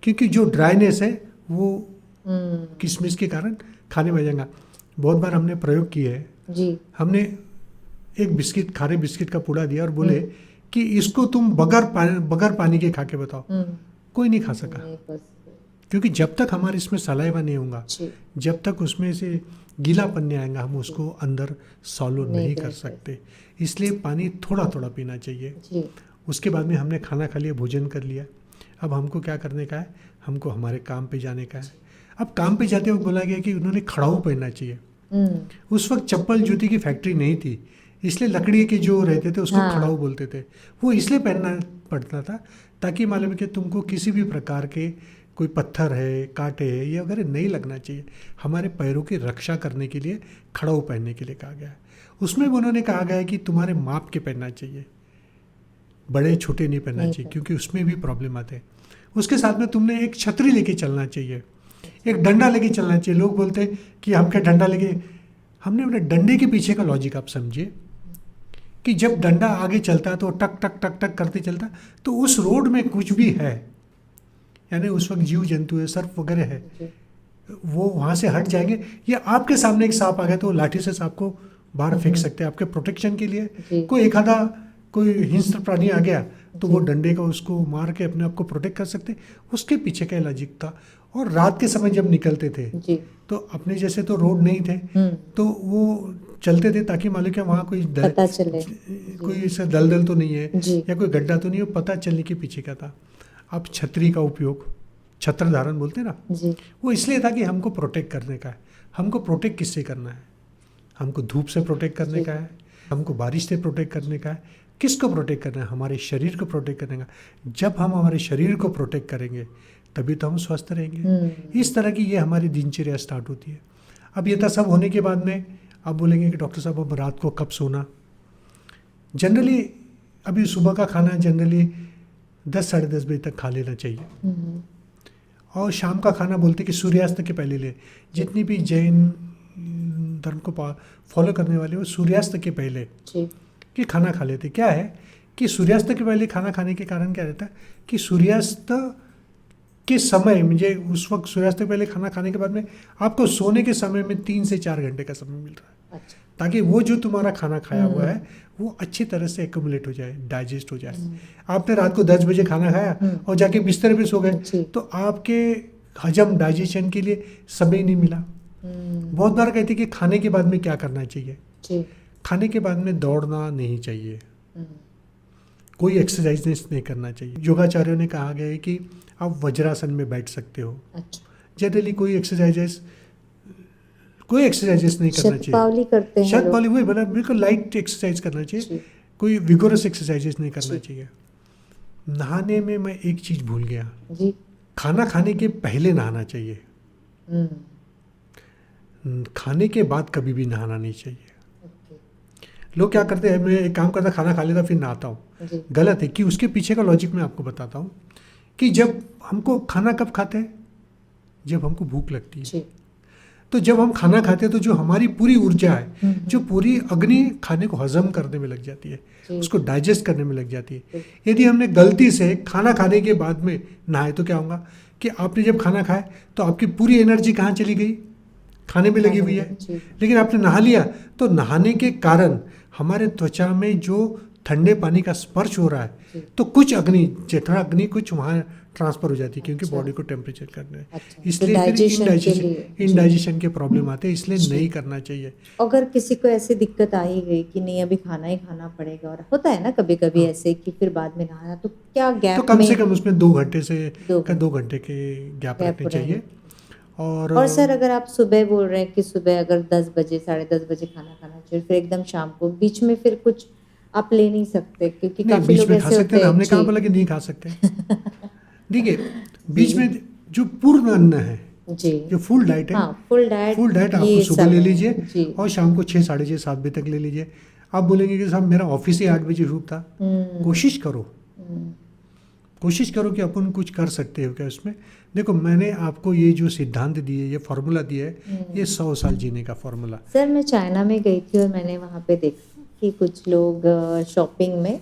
क्योंकि जो ड्राइनेस है वो किशमिश के कारण खाने में आ जाएगा। बहुत बार हमने प्रयोग किए है। जी। हमने एक बिस्किट, खारे बिस्किट का पूड़ा दिया और बोले कि इसको तुम बगैर पानी के खा के बताओ। कोई नहीं खा सका, नहीं, बस। क्योंकि जब तक हमारे इसमें सलाइवा नहीं होगा, जी। जब तक उसमें से गीलापन नहीं आएगा, हम उसको अंदर सॉलो नहीं कर कर सकते। इसलिए पानी थोड़ा थोड़ा पीना चाहिए। जी। उसके बाद में हमने खाना खा लिया, भोजन कर लिया। अब हमको क्या करने का है? हमको हमारे काम पे जाने का है। अब काम पे जाते वक्त बोला गया कि उन्होंने खड़ाऊ पहनना चाहिए। उस वक्त चप्पल जूती की फैक्ट्री नहीं थी, इसलिए लकड़ी के जो रहते थे उसको हाँ। खड़ाऊ बोलते थे। वो इसलिए पहनना पड़ता था ताकि मालूम है कि तुमको किसी भी प्रकार के कोई पत्थर है, कांटे है, ये वगैरह नहीं लगना चाहिए। हमारे पैरों की रक्षा करने के लिए खड़ाऊ पहनने के लिए कहा गया है। उसमें भी उन्होंने कहा गया है कि तुम्हारे माप के पहनना चाहिए, बड़े छोटे नहीं पहनना चाहिए, क्योंकि उसमें भी प्रॉब्लम आते हैं। उसके साथ में तुमने एक छतरी लेके चलना चाहिए, एक डंडा लेके चलना चाहिए। लोग बोलते हैं कि हम क्या डंडा लेके, हमने अपने डंडे के पीछे का लॉजिक आप समझिए कि जब डंडा आगे चलता है तो टक टक टक टक करते चलता, तो उस रोड में कुछ भी है, यानी उस वक्त जीव जंतु है, सर्प वगैरह है, वो वहाँ से हट जाएंगे। या आपके सामने एक सांप आ गया तो लाठी से सांप को बाहर फेंक सकते हैं आपके प्रोटेक्शन के लिए। कोई एक आधा कोई हिंस्र प्राणी आ गया तो वो डंडे का उसको मार के अपने आप को प्रोटेक्ट कर सकते। उसके पीछे का लॉजिक था। और रात के समय जब निकलते थे जी। तो अपने जैसे तो रोड नहीं थे, तो वो चलते थे ताकि मालूम क्या वहाँ कोई पता चले, कोई ऐसा दलदल तो नहीं है जी। या कोई गड्ढा तो नहीं है, पता चलने के पीछे का था। अब छतरी का उपयोग, छत्र धारण बोलते हैं ना जी। वो इसलिए था कि हमको प्रोटेक्ट करने का है। हमको प्रोटेक्ट किससे करना है? हमको धूप से प्रोटेक्ट करने का है, हमको बारिश से प्रोटेक्ट करने का है। किसको प्रोटेक्ट करना है? हमारे शरीर को प्रोटेक्ट करने का। जब हम हमारे शरीर को प्रोटेक्ट करेंगे तभी तो हम स्वस्थ रहेंगे। इस तरह की ये हमारी दिनचर्या स्टार्ट होती है। अब ये सब होने के बाद में आप बोलेंगे कि डॉक्टर साहब अब रात को कब सोना? जनरली अभी सुबह का खाना जनरली 10 साढ़े 10 बजे तक खा लेना चाहिए। और शाम का खाना बोलते कि सूर्यास्त के पहले ले। जितनी भी जैन धर्म को फॉलो करने वाले वो सूर्यास्त के पहले कि खाना खा लेते। क्या है कि सूर्यास्त के पहले खाना खाने के कारण क्या रहता है कि सूर्यास्त के समय, मुझे उस वक्त सूर्यास्त के पहले खाना खाने के बाद में आपको सोने के समय में 3 से 4 घंटे का समय मिल रहा है। अच्छा। ताकि वो जो तुम्हारा खाना खाया हुआ है वो अच्छी तरह से एक्यूमुलेट हो जाए, डाइजेस्ट हो जाए। आपने रात को 10 बजे खाना खाया और जाके बिस्तर पे सो गए तो आपके हजम डाइजेशन के लिए समय नहीं मिला। बहुत बार कहते हैं कि खाने के बाद में क्या करना चाहिए? खाने के बाद में दौड़ना नहीं चाहिए, कोई एक्सरसाइज नहीं करना चाहिए। योगाचार्यों ने कहा गया है कि आप वज्रासन में बैठ सकते हो। जनरली कोई एक्सरसाइजेस नहीं करना चाहिए। शतपावली करते हैं, शतपावली वही बना, बिल्कुल लाइट एक्सरसाइज करना चाहिए, कोई विगोरस एक्सरसाइजेस नहीं करना चाहिए। नहाने में मैं एक चीज भूल गया जी। खाना खाने के पहले नहाना चाहिए, खाने के बाद कभी भी नहाना नहीं चाहिए। लोग क्या करते हैं, मैं एक काम करता खाना खा लेता फिर नहाता हूँ, गलत है। कि उसके पीछे का लॉजिक मैं आपको बताता हूँ कि जब हमको खाना कब खाते हैं? जब हमको भूख लगती है। तो जब हम खाना खाते हैं तो जो हमारी पूरी ऊर्जा है, जो पूरी अग्नि खाने को हजम करने में लग जाती है, उसको डाइजेस्ट करने में लग जाती है। यदि हमने गलती से खाना खाने के बाद में नहाए तो क्या होगा कि आपने जब खाना खाया तो आपकी पूरी एनर्जी कहाँ चली गई? खाने में लगी हुई है। लेकिन आपने नहा लिया तो नहाने के कारण हमारे त्वचा में जो ठंडे पानी का स्पर्श हो रहा है तो कुछ अग्नि, जठर अग्नि कुछ वहाँ ट्रांसफर हो जाती है, क्योंकि बॉडी को टेम्परेचर करना है। इसलिए फिर इंडाइजेशन के प्रॉब्लम आते हैं, इसलिए नहीं करना चाहिए। अगर किसी को ऐसी दिक्कत आ ही गई कि नहीं अभी खाना ही खाना पड़ेगा, और होता है ना कभी कभी ऐसे कि फिर बाद में नहाना, तो क्या गैप तो कम से कम उसमें 2 घंटे से 2 घंटे के गैप रखने चाहिए। और सर अगर आप सुबह बोल रहे हैं कि सुबह अगर 10 बजे साढ़े 10 बजे खाना खाना चाहिए, फिर एकदम शाम को बीच में फिर कुछ आप ले नहीं सकते? क्योंकि काफी लोग ऐसे होते हैं। हमने कहा बोला कि नहीं खा सकते। देखिए बीच में जो पूर्ण अन्न है, जी जो फुल डाइट है, हाँ, फुल डाइट, फुल डाइट आपको ये सुबह सब ले है। लीजिए जी। और शाम को 6, साढ़े 6, 7 बजे तक ले लीजिए। आप बोलेंगे कि साहब मेरा ऑफिस ही 8 बजे शुरू था। कोशिश करो, कोशिश करो कि अपन कुछ कर सकते हो क्या उसमें। देखो मैंने आपको ये जो सिद्धांत दिए, ये फार्मूला दिया है, ये 100 साल जीने का फार्मूला। सर मैं चाइना में गई थी और मैंने वहाँ पे देखा कि कुछ लोग शॉपिंग में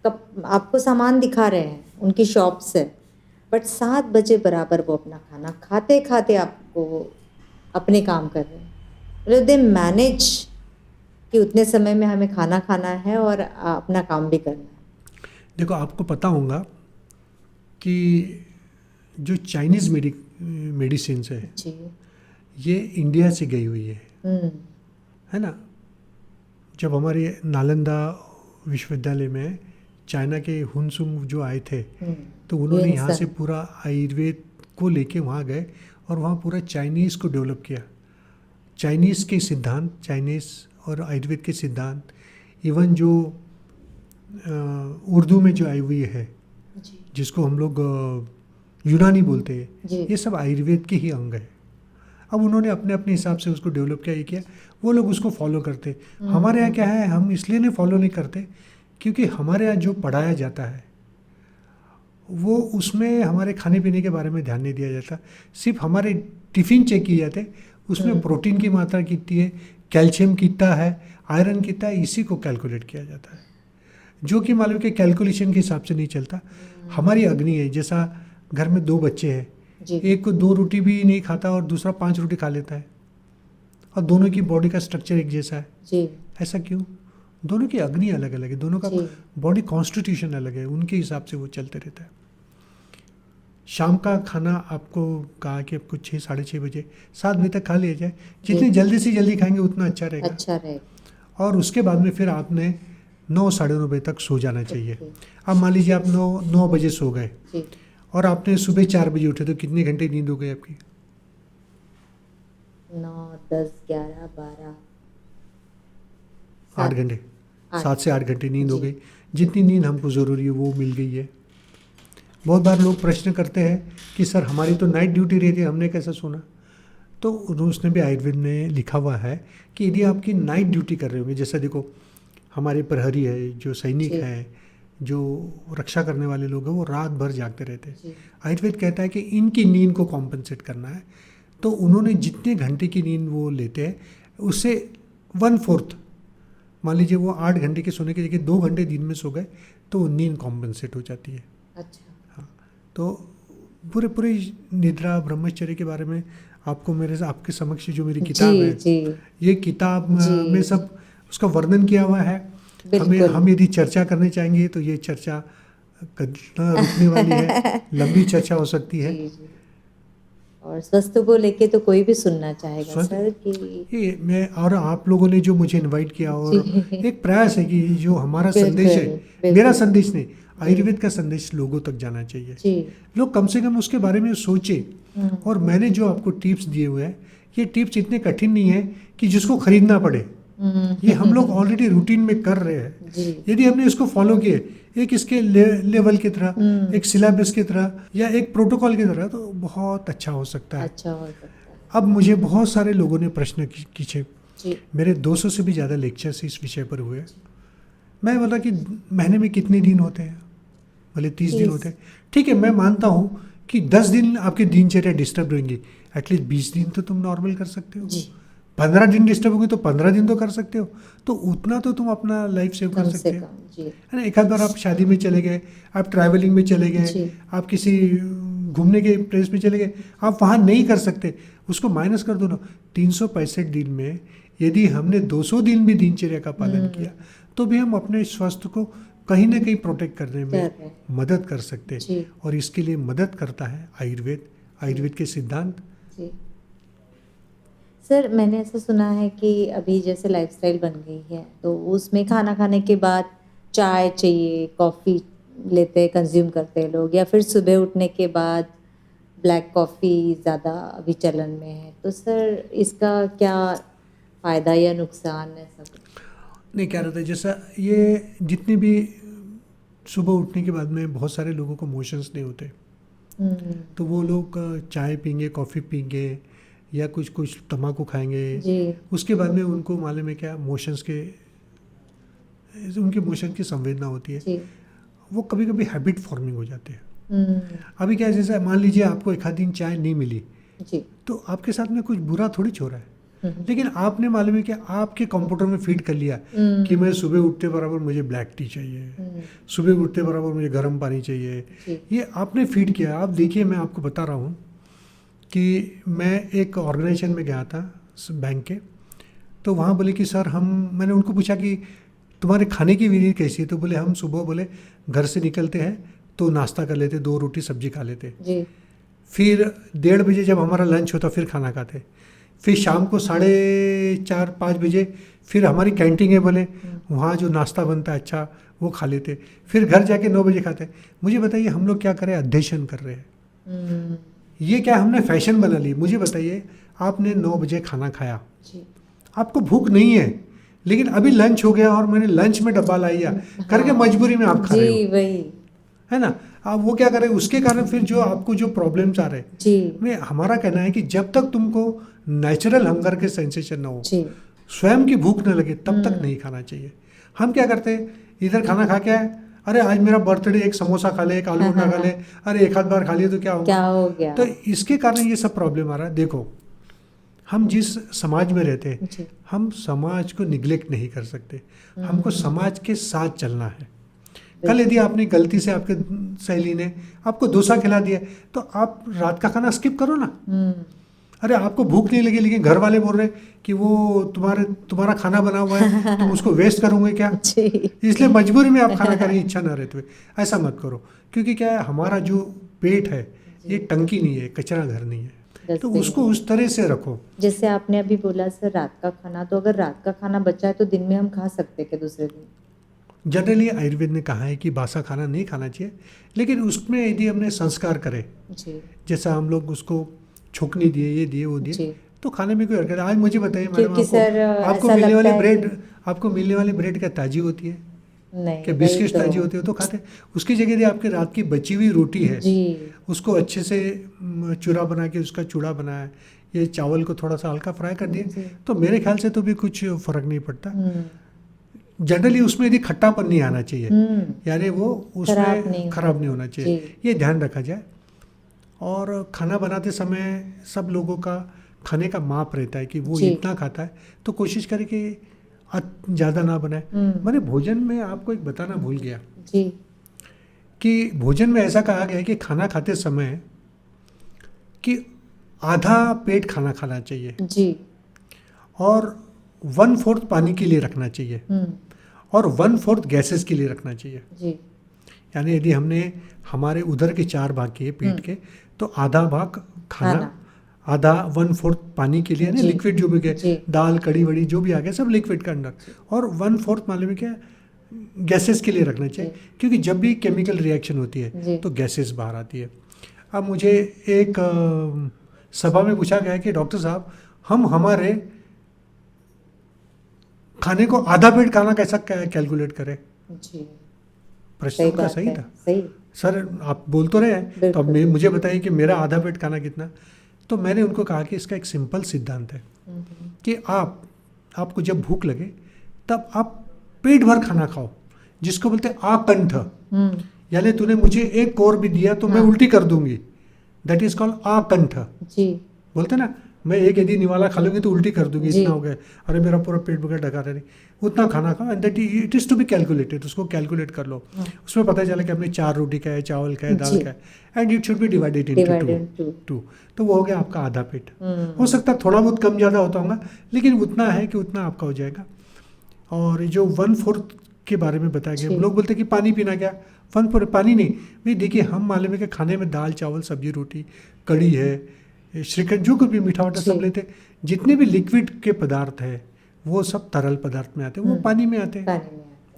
आपको सामान दिखा रहे हैं, उनकी शॉप से, बट 7 बजे बराबर वो अपना खाना खाते खाते आपको अपने काम कर रहे हैं। मतलब दे मैनेज कि उतने समय में हमें खाना खाना है और अपना काम भी करना है। देखो आपको पता होगा कि जो चाइनीज़ मेडिसिन है जी। ये इंडिया से गई हुई है ना। जब हमारे नालंदा विश्वविद्यालय में चाइना के हुनसुंग जो आए थे, तो उन्होंने यहाँ से पूरा आयुर्वेद को लेके वहाँ गए और वहाँ पूरा चाइनीज़ को डेवलप किया। चाइनीज़ के सिद्धांत, चाइनीज़ और आयुर्वेद के सिद्धांत, इवन जो उर्दू में जो आई हुई है जिसको हम लोग यूनानी बोलते हैं, ये सब आयुर्वेद के ही अंग है। अब उन्होंने अपने अपने हिसाब से उसको डेवलप किया, ये किया, वो लोग उसको फॉलो करते। हमारे यहाँ क्या है, हम इसलिए नहीं फॉलो नहीं करते क्योंकि हमारे यहाँ जो पढ़ाया जाता है वो उसमें हमारे खाने पीने के बारे में ध्यान नहीं दिया जाता। सिर्फ हमारे टिफ़िन चेक किए जाते, उसमें प्रोटीन की मात्रा कितनी है, कैल्शियम कितना है, आयरन कितना है, इसी को कैलकुलेट किया जाता है, जो कि मालूम कि कैलकुलेशन के हिसाब से नहीं चलता। हमारी अग्नि है, जैसा घर में 2 बच्चे हैं, एक को 2 रोटी भी नहीं खाता और दूसरा 5 रोटी खा लेता है, और दोनों की बॉडी का स्ट्रक्चर एक जैसा है जी। ऐसा क्यों? दोनों की अग्नि अलग अलग है, दोनों का बॉडी कॉन्स्टिट्यूशन अलग है, उनके हिसाब से वो चलते रहता है। शाम का खाना आपको कहा कि आपको 6, साढ़े 6 बजे, 7 बजे तक खा लिया जाए। जितनी जल्दी से जल्दी खाएंगे उतना अच्छा रहेगा। अच्छा रहेगा। और उसके बाद में फिर आपने 9, साढ़े 9 बजे तक सो जाना चाहिए। अब मान लीजिए आप 9 बजे सो गए और आपने सुबह 4 बजे उठे, तो कितने घंटे नींद हो गई आपकी? 9, 10, 11, 12, 8 घंटे, 7 से 8 घंटे नींद हो गई। जितनी नींद हमको ज़रूरी है वो मिल गई है। बहुत बार लोग प्रश्न करते हैं कि सर हमारी तो नाइट ड्यूटी रहती है, हमने कैसे सोना? तो उसने भी आयुर्वेद में लिखा हुआ है कि यदि आपकी नाइट ड्यूटी कर रहे होंगे, जैसा देखो हमारे प्रहरी है, जो सैनिक है, जो रक्षा करने वाले लोग हैं, वो रात भर जागते रहते हैं। आयुर्वेद कहता है कि इनकी नींद को कॉम्पनसेट करना है, तो उन्होंने जितने घंटे की नींद वो लेते हैं उससे 1/4, मान लीजिए वो 8 घंटे के सोने की जगह 2 घंटे दिन में सो गए, तो नींद कॉम्पनसेट हो जाती है। अच्छा। हाँ, तो पूरे निद्रा ब्रह्मचर्य के बारे में आपको आपके समक्ष जो मेरी किताब है, ये किताब में सब उसका वर्णन किया हुआ है। हम यदि चर्चा करने चाहेंगे तो ये चर्चा कहाँ रुकने वाली है, लंबी चर्चा हो सकती है। और स्वास्थ्य को लेके तो कोई भी सुनना चाहेगा सर कि ये मैं और आप लोगों ने जो मुझे इनवाइट किया, और एक प्रयास है कि जो हमारा संदेश है, मेरा संदेश नहीं, आयुर्वेद का संदेश लोगों तक जाना चाहिए। लोग कम से कम उसके बारे में सोचे। और मैंने जो आपको टिप्स दिए हुए हैं, ये टिप्स इतने कठिन नहीं है कि जिसको खरीदना पड़े। ये हम लोग ऑलरेडी रूटीन में कर रहे हैं। यदि हमने इसको फॉलो किए, एक इसके लेवल की तरह, एक सिलेबस की तरह, या एक प्रोटोकॉल की तरह, तो बहुत अच्छा हो सकता है। अब मुझे बहुत सारे लोगों ने प्रश्न पूछे, मेरे 200 से भी ज़्यादा लेक्चर्स इस विषय पर हुए। मैं बोला कि महीने में कितने दिन होते हैं? बोले 30 दिन होते हैं। ठीक है, मैं मानता हूँ कि 10 दिन आपकी दिनचर्या डिस्टर्ब रहेंगी, एटलीस्ट 20 दिन तो तुम नॉर्मल कर सकते हो। 15 दिन डिस्टर्ब होंगे तो 15 दिन तो कर सकते हो। तो उतना तो तुम अपना लाइफ सेव कर सकते हो, है ना। एक आध बार आप शादी में चले गए, आप ट्रैवलिंग में चले गए, आप किसी घूमने के प्लेस में चले गए, आप वहाँ नहीं कर सकते, उसको माइनस कर दो ना। 365 दिन में यदि हमने 200 दिन भी दिनचर्या का पालन किया, तो भी हम अपने स्वास्थ्य को कहीं ना कहीं प्रोटेक्ट करने में मदद कर सकते हैं। और इसके लिए मदद करता है आयुर्वेद के सिद्धांत। सर मैंने ऐसा सुना है कि अभी जैसे लाइफस्टाइल बन गई है, तो उसमें खाना खाने के बाद चाय चाहिए, कॉफ़ी लेते हैं, कंज्यूम करते हैं लोग, या फिर सुबह उठने के बाद ब्लैक कॉफ़ी ज़्यादा अभी चलन में है। तो सर इसका क्या फ़ायदा या नुकसान है? सब नहीं, क्या रहता है, जैसा ये जितने भी सुबह उठने के बाद में बहुत सारे लोगों को मोशंस नहीं होते, तो वो लोग चाय पीएंगे, कॉफ़ी पीएंगे या कुछ कुछ तम्बाकू खाएंगे। जी उसके बाद में उनको मालूम है क्या, मोशंस के, उनके मोशन की संवेदना होती है, जी वो कभी कभी हैबिट फॉर्मिंग हो जाते हैं। हम्म, अभी क्या है, जैसे मान लीजिए आपको एक आध दिन चाय नहीं मिली जी तो आपके साथ में कुछ बुरा थोड़ी हो रहा है, हम्म, लेकिन आपने मालूम है कि आपके कंप्यूटर में फीड कर लिया कि मैं सुबह उठते बराबर मुझे ब्लैक टी चाहिए, सुबह उठते बराबर मुझे गर्म पानी चाहिए। जी ये आपने फीड किया। आप देखिए, मैं आपको बता रहा हूँ कि मैं एक ऑर्गेनाइजेशन में गया था बैंक के, तो वहाँ बोले कि सर मैंने उनको पूछा कि तुम्हारे खाने की विधि कैसी है, तो बोले हम सुबह बोले घर से निकलते हैं तो नाश्ता कर लेते, 2 रोटी सब्जी खा लेते, जी फिर 1:30 बजे जब हमारा लंच होता फिर खाना खाते, फिर शाम को 4:30-5 बजे फिर हमारी कैंटीन है बोले, वहाँ जो नाश्ता बनता है अच्छा वो खा लेते, फिर घर जाके 9 बजे खाते। मुझे बताइए हम लोग क्या करें, अध्ययन कर रहे हैं। ये क्या हमने फैशन बना ली। मुझे बताइए, आपने 9 बजे खाना खाया, जी आपको भूख नहीं है, लेकिन अभी लंच हो गया और मैंने लंच में डब्बा ला लिया करके मजबूरी में आप खा रहे हो, जी वही है ना। आप वो क्या करें, उसके कारण फिर जो आपको जो प्रॉब्लम्स आ रहे हैं, जी मैं हमारा कहना है कि जब तक तुमको नेचुरल हंगर के सेंसेशन ना हो, जी स्वयं की भूख न लगे, तब तक नहीं खाना चाहिए। हम क्या करते हैं, इधर खाना खा के आए, अरे आज मेरा बर्थडे, एक समोसा खा ले, एक आलू अंडा खा ले, अरे एक आध बार खा लिया तो क्या क्या होगा। हो गया। तो इसके कारण ये सब प्रॉब्लम आ रहा है। देखो, हम जिस समाज में रहते हैं, जी हम समाज को निग्लेक्ट नहीं कर सकते, हमको समाज के साथ चलना है। कल यदि आपने गलती से, आपके सहेली ने आपको डोसा खिला दिया, तो आप रात का खाना स्किप करो ना। अरे आपको भूख नहीं लगी, लेकिन घर वाले बोल रहे कि वो तुम्हारा खाना बना हुआ है, तुम उसको वेस्ट करोगे क्या, जी इसलिए मजबूरी में आप खाना खाने की इच्छा ना रहते हुए। ऐसा मत करो, क्योंकि क्या है, हमारा जो पेट है ये टंकी नहीं है, कचरा घर नहीं है, तो जैसे उसको उस तरह से रखो। जैसे आपने अभी बोला सर रात का खाना, तो अगर रात का खाना बचा है तो दिन में हम खा सकते हैं क्या दूसरे दिन? जनरली आयुर्वेद ने कहा है कि बासा खाना नहीं खाना चाहिए, लेकिन उसमें यदि हमने संस्कार करे, जी जैसा हम लोग उसको छोकनी दिए, ये दिए, वो जी दिए, तो खाने में कोई हरकत। आज मुझे बताइए मैडम, क्योंकि सर आपको ऐसा मिलने लगता वाली है ब्रेड, कि आपको मिलने वाली ब्रेड क्या ताजी होती है, नहीं, क्या वही बिस्किट तो ताजी होती है, तो खाते हैं। उसकी जगह यदि आपके रात की बची हुई रोटी है, जी उसको अच्छे से चूरा बना के उसका चूड़ा बनाया, ये चावल को थोड़ा सा हल्का फ्राई कर दिए, जी तो मेरे ख्याल से तो भी कुछ फ़र्क नहीं पड़ता। हम्म जनरली उसमें यदि खट्टापन नहीं आना चाहिए, यानी वो उसमें खराब नहीं होना चाहिए, जी ये ध्यान रखा जाए। और खाना बनाते समय सब लोगों का खाने का माप रहता है कि वो जी इतना खाता है, तो कोशिश करें कि ज़्यादा ना बनाए। मैंने भोजन में आपको एक बताना भूल गया जी कि भोजन में ऐसा कहा गया है कि खाना खाते समय कि आधा पेट खाना खाना चाहिए जी और 1/4 पानी के लिए रखना चाहिए और 1/4 गैसेस के लिए रखना चाहिए। जी यानी यदि हमने हमारे उधर के 4 भाग किए पेट के, तो आधा भाग खाना, आधा 1/4 पानी के लिए, जी, लिक्विड जो भी जी। गए, दाल कड़ी वड़ी जो भी आ गया सब लिक्विड के अंदर, और 1/4 मालूम है क्या, गैसेस के लिए रखना चाहिए, क्योंकि जब भी केमिकल रिएक्शन होती है जी तो गैसेस बाहर आती है। अब मुझे एक सभा में पूछा गया कि डॉक्टर साहब, हम हमारे खाने को आधा पेट खाना कैसा कैलकुलेट करें। जी प्रश्न सही उनका बात सही है, था। सही सर आप बोल तो रहे हैं, तो अब बिल्कुल। मुझे बताइए कि मेरा आधा पेट खाना कितना। तो मैंने उनको कहा कि इसका एक सिंपल सिद्धांत है कि आपको जब भूख लगे तब आप पेट भर खाना खाओ, जिसको बोलते हैं आकंठ, यानी तूने मुझे एक कोर भी दिया तो मैं उल्टी कर दूंगी, दैट इज कॉल्ड आकंठ। जी बोलते ना, मैं एक यदि निवाला खा लूंगी तो उल्टी कर दूंगी, जी। इतना हो गया, अरे मेरा पूरा पेट बगैर ढका रहे, उतना खाना खाओ, and that it is to be calculated. उसको कैलकुलेट कर लो, उसमें पता चला कि हमने 4 रोटी का है, चावल का है, दाल जी। का है, and it should be divided into 2, तो वो हो गया आपका आधा पेट। हो सकता है थोड़ा बहुत कम ज़्यादा होता होगा, लेकिन उतना है कि उतना आपका हो जाएगा। और जो 1/4 के बारे में बताया गया, लोग बोलते हैं कि पानी पीना, क्या 1/4 पानी नहीं भाई। देखिए, हम मालूम है कि खाने में दाल चावल सब्जी रोटी कड़ी है, श्रीखंड, जो कुछ भी मीठा वाटा सब लेते हैं, जितने भी लिक्विड के पदार्थ है वो सब तरल पदार्थ में आते हैं, वो पानी में आते हैं,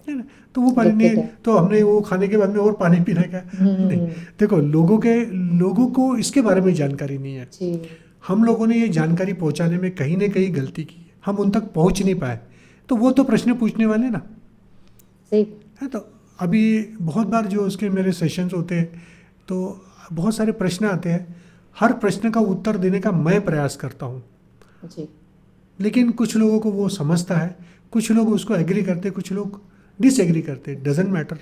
है ना। तो वो पानी नहीं, तो हमने वो खाने के बाद में और पानी पीना क्या, नहीं। देखो, लोगों को इसके बारे में जानकारी नहीं है। हम लोगों ने ये जानकारी पहुंचाने में कहीं ना कहीं गलती की, हम उन तक पहुंच नहीं पाए, तो वो तो प्रश्न पूछने वाले ना, सही है। तो अभी बहुत बार जो उसके मेरे सेशंस होते हैं, तो बहुत सारे प्रश्न आते हैं, हर प्रश्न का उत्तर देने का मैं प्रयास करता हूँ, जी लेकिन कुछ लोगों को वो समझता है, कुछ लोग उसको एग्री करते, कुछ लोग डिसएग्री करते। डजेंट मैटर,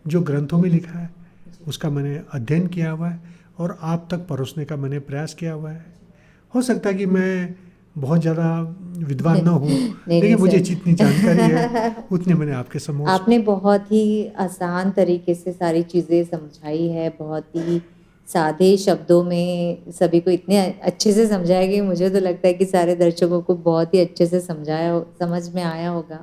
जो ग्रंथों में लिखा है उसका मैंने अध्ययन किया हुआ है और आप तक परोसने का मैंने प्रयास किया हुआ है। हो सकता है कि मैं बहुत ज़्यादा विद्वान ना हूँ, नहीं लेकिन मुझे सर। जितनी जानकारी है उतनी मैंने आपके समोर। आपने बहुत ही आसान तरीके से सारी चीज़ें समझाई है, बहुत ही सादे शब्दों में सभी को इतने अच्छे से समझाया कि मुझे तो लगता है कि सारे दर्शकों को बहुत ही अच्छे से समझ में आया होगा।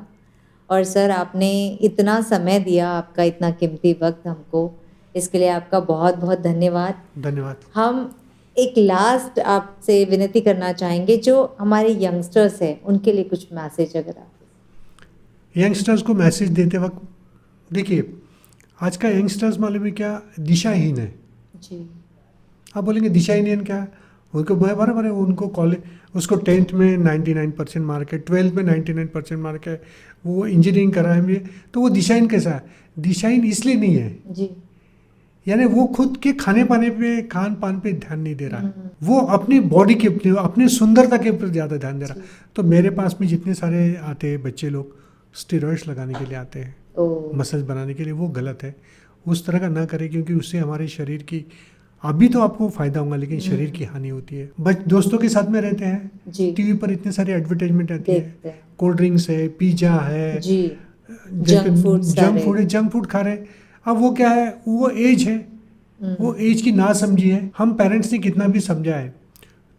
और सर आपने इतना समय दिया, आपका इतना कीमती वक्त हमको, इसके लिए आपका बहुत बहुत धन्यवाद। धन्यवाद। हम एक लास्ट आपसे विनती करना चाहेंगे, जो हमारे यंगस्टर्स हैं उनके लिए कुछ मैसेज अगर आप। यंगस्टर्स को मैसेज देते वक्त, देखिए आज का यंगस्टर्स मालूम है क्या, दिशाहीन है। जी आप बोलेंगे दिशाहीन क्या है? उनको बराबर है, उनको कॉलेज, उसको 10th में 99% मार्क है, 12th में 99% मार्क है, वो इंजीनियरिंग कर रहा है MBA, तो वो दिशाहीन कैसा है? दिशाहीन इसलिए नहीं है, जी यानी वो खुद के खाने पाने पे, खान पान पे ध्यान नहीं दे रहा है, वो अपनी बॉडी के अपने सुंदरता के ऊपर ज़्यादा ध्यान दे रहा है। तो मेरे पास में जितने सारे आते हैं बच्चे लोग, स्टेरॉइड्स लगाने के लिए आते हैं, ओ मसल्स बनाने के लिए, वो गलत है। उस तरह का ना करें, क्योंकि उससे हमारे शरीर की, अभी तो आपको फायदा होगा लेकिन शरीर की हानि होती है। दोस्तों के साथ में रहते हैं, जी टीवी पर इतने सारे एडवर्टाइजमेंट आती है, देखते हैं कोल्ड ड्रिंक्स है, पिज्जा है, जी, जंक फूड सारे। जंक फूड खा रहे हैं। अब वो क्या है, वो एज है, वो एज की ना समझी है। हम पेरेंट्स ने कितना भी समझाए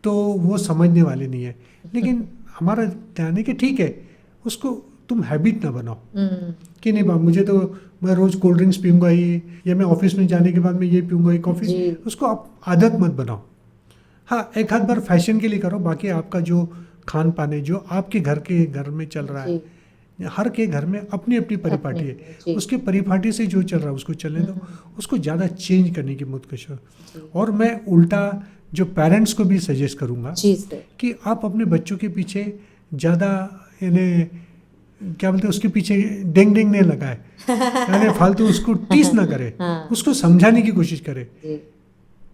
तो वो समझने वाले नहीं है, लेकिन हमारा ध्यान है कि ठीक है, उसको तुम हैबिट ना बनाओ कि नहीं बाप, मुझे तो, मैं रोज कोल्ड ड्रिंक्स पीऊंगा ही, या मैं ऑफिस में जाने के बाद मैं ये पीऊंगा ही कॉफ़ी, जी उसको आप आदत मत बनाओ। हाँ, एक आध बार फैशन के लिए करो, बाकी आपका जो खान पान है, जो आपके घर में चल रहा है, जी हर के घर में अपनी अपनी परिपाटी है, जी उसके परिपाटी से जो चल रहा है उसको चलने दो, उसको ज़्यादा चेंज करने की मत कोशिश। जी और मैं उल्टा जो पेरेंट्स को भी सजेस्ट करूँगा जी सर। कि आप अपने बच्चों के पीछे ज़्यादा, यानी क्या बोलते हैं, उसके पीछे डेंग डेंग नहीं लगाए, यानी फालतू उसको टीस ना करे, हाँ उसको समझाने की कोशिश करे। जी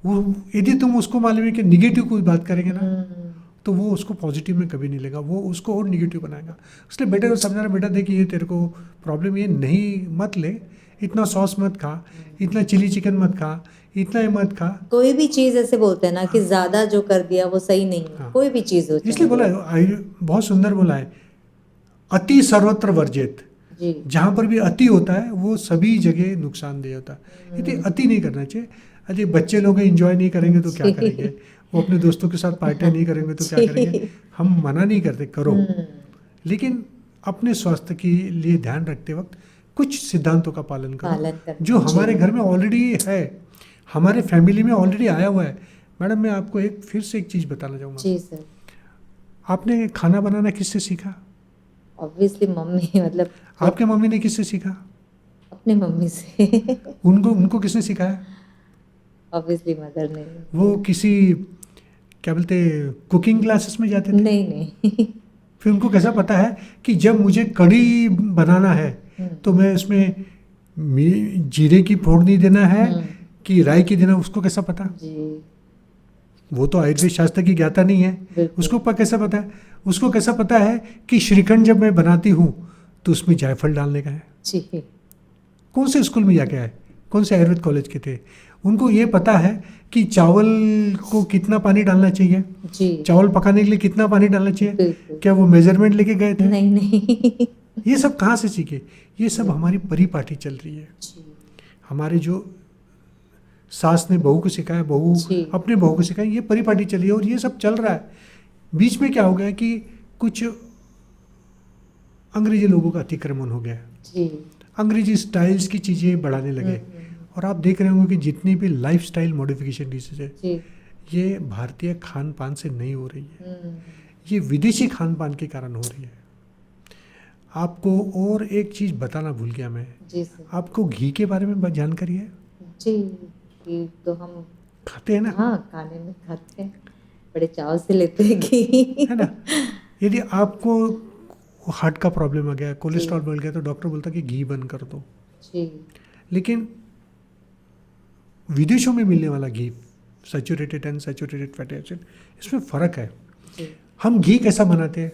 वो यदि तुम उसको मालूम है कि निगेटिव कोई बात करेंगे ना, तो वो उसको पॉजिटिव में कभी नहीं लेगा, वो उसको और निगेटिव बनाएगा। इसलिए बेटे को समझाना, बेटा देखिए ये तेरे को प्रॉब्लम, ये नहीं मत ले, इतना सॉस मत खा, इतना चिली चिकन मत खा, इतना ये मत खा। कोई भी चीज ऐसे बोलते हैं ना कि ज्यादा जो कर दिया वो सही नहीं है, हाँ। कोई भी चीज हो चाहे इसलिए बोला है, बहुत सुंदर बोला है, अति सर्वत्र वर्जित। जी जहाँ पर भी अति होता है वो सभी जगह नुकसानदेह होता है, यदि अति नहीं करना चाहिए। अरे बच्चे लोग एंजॉय नहीं करेंगे तो क्या जी। करेंगे, वो अपने दोस्तों के साथ पार्टी नहीं करेंगे तो क्या जी। करेंगे। हम मना नहीं करते, करो, लेकिन अपने स्वास्थ्य के लिए ध्यान रखते वक्त कुछ सिद्धांतों का पालन पालन करो, करना जो हमारे चाहिए। घर में ऑलरेडी है, हमारे फैमिली में ऑलरेडी आया हुआ है। मैडम मैं आपको फिर से एक चीज़ बताना चाहूँगा। जी सर। आपने खाना बनाना किससे सीखा? ऑब्वियसली मम्मी, मतलब आपके मम्मी ने किससे सीखा? अपने मम्मी से। उनको किसने सिखाया? ऑब्वियसली मदर ने। वो किसी, क्या बोलते, कुकिंग क्लासेस में जाते थे? नहीं नहीं। फिर उनको कैसा पता है कि जब मुझे कढ़ी बनाना है तो मैं उसमें जीरे की फोड़नी देना है कि राई की देना, उसको कैसा पता? जी वो तो आयुर्वेद शास्त्र की ज्ञाता नहीं है, बिल्कुल। उसको कैसा पता है? उसको कैसा पता है कि श्रीखंड जब मैं बनाती हूँ तो उसमें जायफल डालने का है? जी कौन से स्कूल में जाके आए, कौन से आयुर्वेद कॉलेज के थे? उनको ये पता है कि चावल को कितना पानी डालना चाहिए, जी चावल पकाने के लिए कितना पानी डालना चाहिए। बिल्कुल। क्या वो मेजरमेंट लेके गए थे? नहीं नहीं। ये सब कहाँ से सीखे? ये सब हमारी परिपाटी चल रही है। जी हमारे जो सास ने बहू को सिखाया, बहू जी। अपने बहू को सिखाया, ये परिपाटी चली है और ये सब चल रहा है। बीच में क्या हो गया कि कुछ अंग्रेजी लोगों का अतिक्रमण हो गया, जी अंग्रेजी स्टाइल्स की चीज़ें बढ़ाने लगे। और आप देख रहे होंगे कि जितनी भी लाइफ स्टाइल मॉडिफिकेशन डिसीज है, जी ये भारतीय खान पान से नहीं हो रही है, ये विदेशी खान पान के कारण हो रही है। आपको और एक चीज़ बताना भूल गया मैं, जी सर। आपको घी के बारे में जानकारी है? जी घी तो हम खाते हैं ना, हाँ खाने में खाते हैं, बड़े चाव से लेते हैं घी। है ना। यदि आपको हार्ट का प्रॉब्लम आ गया, कोलेस्ट्रॉल बढ़ गया, तो डॉक्टर बोलता कि घी बंद कर दो। जी लेकिन विदेशों में मिलने वाला घी, saturated and saturated fatty acid, इसमें फ़र्क है। जी हम घी कैसा बनाते हैं?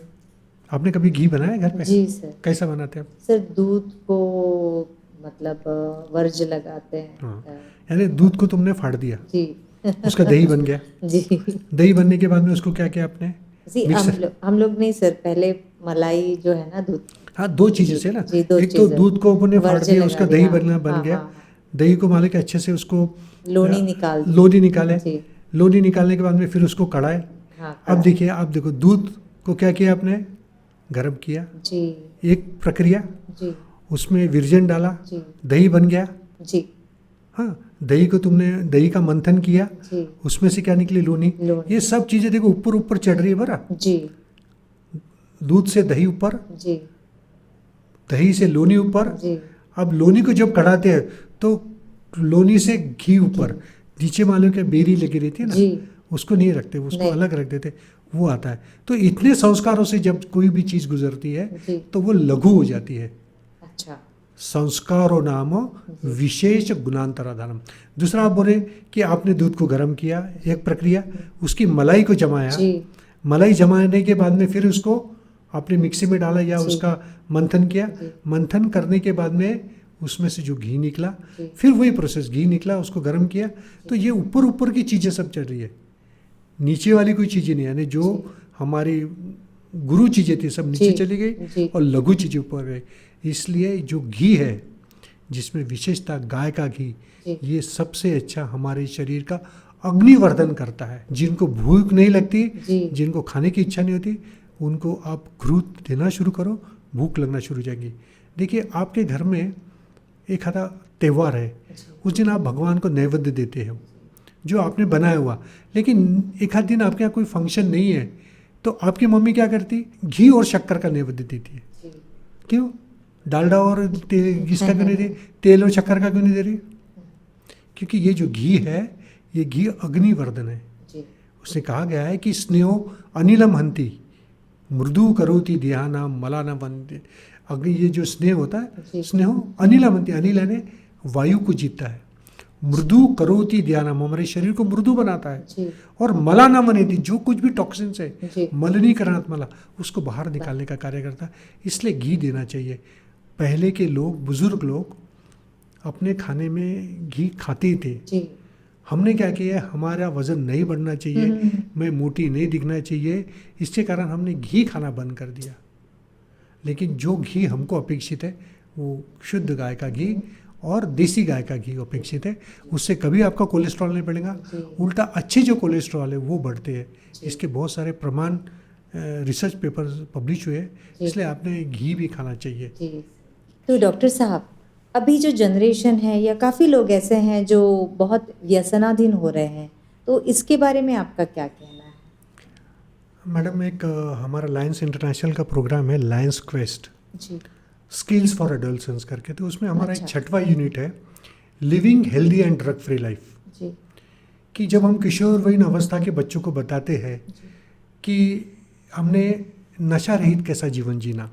आपने कभी घी बनाया घर पे? जी सर। कैसा बनाते हैं आप? सर दूध को मतलब वर्ज लगाते हैं। हाँ, यानी दूध को तुमने फाड़ दिया, जी उसका दही बन गया। जी दही बनने के बाद में उसको क्या किया आपने? जी हम लोग नहीं सर, पहले मलाई जो है ना दूध। हाँ, दो चीज़ें से ना, जी, दो एक तो चीज़ें। दूध को अपने फाड़ वर्ज दिया, लगा उसका दिया, दही हाँ, बन गया। हाँ, दही को माले के अच्छे से उसको लोनी निकाल दी। लोनी निकाले। जी लोनी निकालने के बाद में फिर उसको कढ़ाए। हाँ अब देखिए, आप देखो दूध को क्या किया आपने? गर्म किया, जी एक प्रक्रिया, जी उसमें विरजन डाला, जी दही बन गया। जी हाँ, दही को तुमने, दही का मंथन किया, जी उसमें से क्या निकली? लोनी। लोनी। ये सब चीज़ें देखो ऊपर ऊपर चढ़ रही है बरा, जी दूध से दही ऊपर, जी दही से लोनी ऊपर। जी अब लोनी को जब कढ़ाते हैं तो लोनी से घी ऊपर, नीचे मालूम क्या बेरी लगी रहती है ना, जी उसको नहीं रखते, उसको नहीं। अलग रख देते, वो आता है। तो इतने संस्कारों से जब कोई भी चीज़ गुजरती है जी तो वो लघु हो जाती है। अच्छा संस्कारो नाम विशेष गुणांतराधानम। दूसरा आप बोले कि आपने दूध को गर्म किया, एक प्रक्रिया, उसकी मलाई को जमाया, जी मलाई जमाने के बाद में फिर उसको आपने मिक्सी में डाला या जी। उसका मंथन किया। जी। मंथन करने के बाद में उसमें से जो घी निकला, जी। फिर वही प्रोसेस, घी निकला, उसको गर्म किया। तो ये ऊपर ऊपर की चीज़ें सब चल रही है, नीचे वाली कोई चीज़ें नहीं, यानी जो जी। हमारी गुरु चीज़ें थी सब नीचे जी। चली जी। गई और लघु चीज़ें ऊपर गई। इसलिए जो घी है, जिसमें विशेषता गाय का घी, जी। ये सबसे अच्छा हमारे शरीर का अग्निवर्धन करता है। जिनको भूख नहीं लगती, जी जिनको खाने की इच्छा नहीं होती, उनको आप घृत देना शुरू करो, भूख लगना शुरू हो जाएगी। देखिए, आपके घर में एक आधा त्यौहार है, उस दिन आप भगवान को नैवेद्य देते हो जो आपने बनाया हुआ, लेकिन एक आध दिन आपके यहाँ कोई फंक्शन नहीं है, तो आपकी मम्मी क्या करती? घी और शक्कर का नैवेद्य देती है। जी क्यों? डालडा और इसका क्यों नहीं दे? तेल और शक्कर का क्यों नहीं दे रही? क्योंकि ये जो घी है, ये घी अग्निवर्धन है। जी उसने कहा गया है कि स्नेहो अनिलम हंति मृदु करोति ध्यानाम मलाना बनते। अग्नि, ये जो स्नेह होता है, जी। स्नेहो अनिलम हंति, अनिल यानी वायु को जीतता है। मृदु करोति ध्यानम, हमारे शरीर को मृदु बनाता है। जी और मलाना मनेति, जो कुछ भी टॉक्सिन्स है, जी मलिनीकरणात् मला, उसको बाहर निकालने का कार्य करता है। इसलिए घी देना चाहिए। पहले के लोग, बुजुर्ग लोग अपने खाने में घी खाते ही थे। जी हमने क्या किया? हमारा वजन नहीं बढ़ना चाहिए, मैं मोटी नहीं दिखना चाहिए, इसके कारण हमने घी खाना बंद कर दिया। लेकिन जो घी हमको अपेक्षित है वो शुद्ध गाय का घी और देसी गाय का घी अपेक्षित है। उससे कभी आपका कोलेस्ट्रॉल नहीं बढ़ेगा, जी। उल्टा अच्छे जो कोलेस्ट्रॉल है वो बढ़ते हैं। जी। इसके बहुत सारे प्रमाण रिसर्च पेपर पब्लिश हुए, जी। इसलिए आपने घी भी खाना चाहिए। जी। तो डॉक्टर साहब, अभी जो जनरेशन है या काफ़ी लोग ऐसे हैं जो बहुत व्यसनाधीन हो रहे हैं, तो इसके बारे में आपका क्या कहना है? मैडम, एक हमारा लायंस इंटरनेशनल का प्रोग्राम है, लायंस क्वेस्ट जी स्किल्स फॉर एडोलसेंस करके, तो उसमें हमारा एक अच्छा। 6वां यूनिट है, living healthy and drug free life. जी कि जब हम किशोरवयीन अवस्था के बच्चों को बताते हैं जी। कि हमने नशा रहित कैसा जीवन जीना,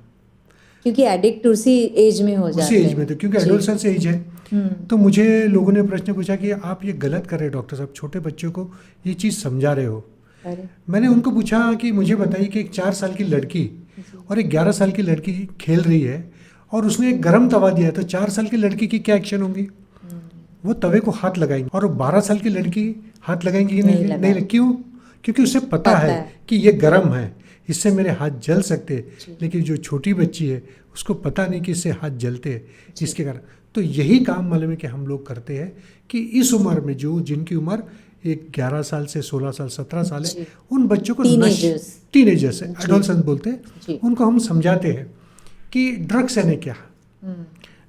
क्योंकि एडिक्ट उसी एज में हो जाते उसी हैं। एज में, तो क्योंकि जी। एडोलसेंस एज है, हम्म, तो मुझे लोगों ने प्रश्न पूछा कि आप ये गलत कर रहे हैं डॉक्टर साहब, छोटे बच्चों को ये चीज़ समझा रहे हो। अरे मैंने उनको पूछा कि मुझे बताइए कि एक 4 साल की लड़की और एक 11 साल की लड़की खेल रही है और उसने एक गर्म तवा दिया है, तो 4 साल की लड़की की क्या एक्शन होंगी? वो तवे को हाथ लगाएंगी, और वो 12 साल की लड़की हाथ लगाएंगी कि नहीं नहीं? लगाएंगी। क्यों? क्योंकि उसे पता है कि ये गर्म है, इससे मेरे हाथ जल सकते हैं। जी। लेकिन जो छोटी बच्ची है उसको पता नहीं कि इससे हाथ जलते हैं, इसके कारण। तो यही काम मालूम है कि हम लोग करते हैं कि इस उम्र में जो जिनकी उम्र एक 11 साल से 16 साल 17 साल जी। है, उन बच्चों को Teenagers। टीनेजर्स है, जी। एडोलसेंस बोलते हैं, जी। उनको हम समझाते हैं कि ड्रग्स यानी क्या। हम्म,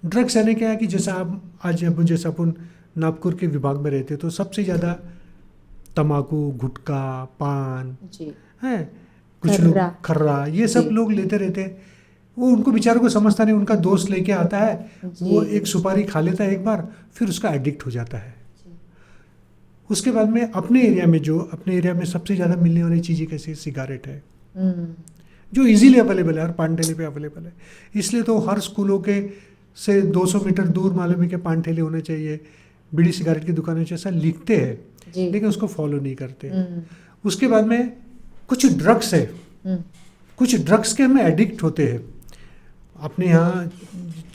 ड्रग्स यानी क्या है कि जैसा आप आज जैसा अपन नागपुर के विभाग में रहते, तो सबसे ज़्यादा तम्बाकू, गुटखा, पान जी है, कुछ लोग खर्रा। खर्रा, ये सब जी। लोग लेते रहते हैं। वो उनको बेचारों को समझता नहीं, उनका दोस्त लेके आता है, जी। वो एक सुपारी खा लेता है एक बार, फिर उसका एडिक्ट हो जाता है। जी। उसके बाद में अपने एरिया में सबसे ज़्यादा मिलने वाली चीज़ें कैसी? सिगारेट है, हम्म, जो इजीली अवेलेबल है, हर पान ठेले पे अवेलेबल है। इसलिए तो हर स्कूलों के से 200 मीटर दूर मालूम है कि पान ठेले होने चाहिए, बीड़ी सिगरेट की दुकानों जैसा लिखते हैं, जी। लेकिन उसको फॉलो नहीं करते। उसके बाद में कुछ ड्रग्स है, कुछ ड्रग्स के हम एडिक्ट होते हैं। अपने यहाँ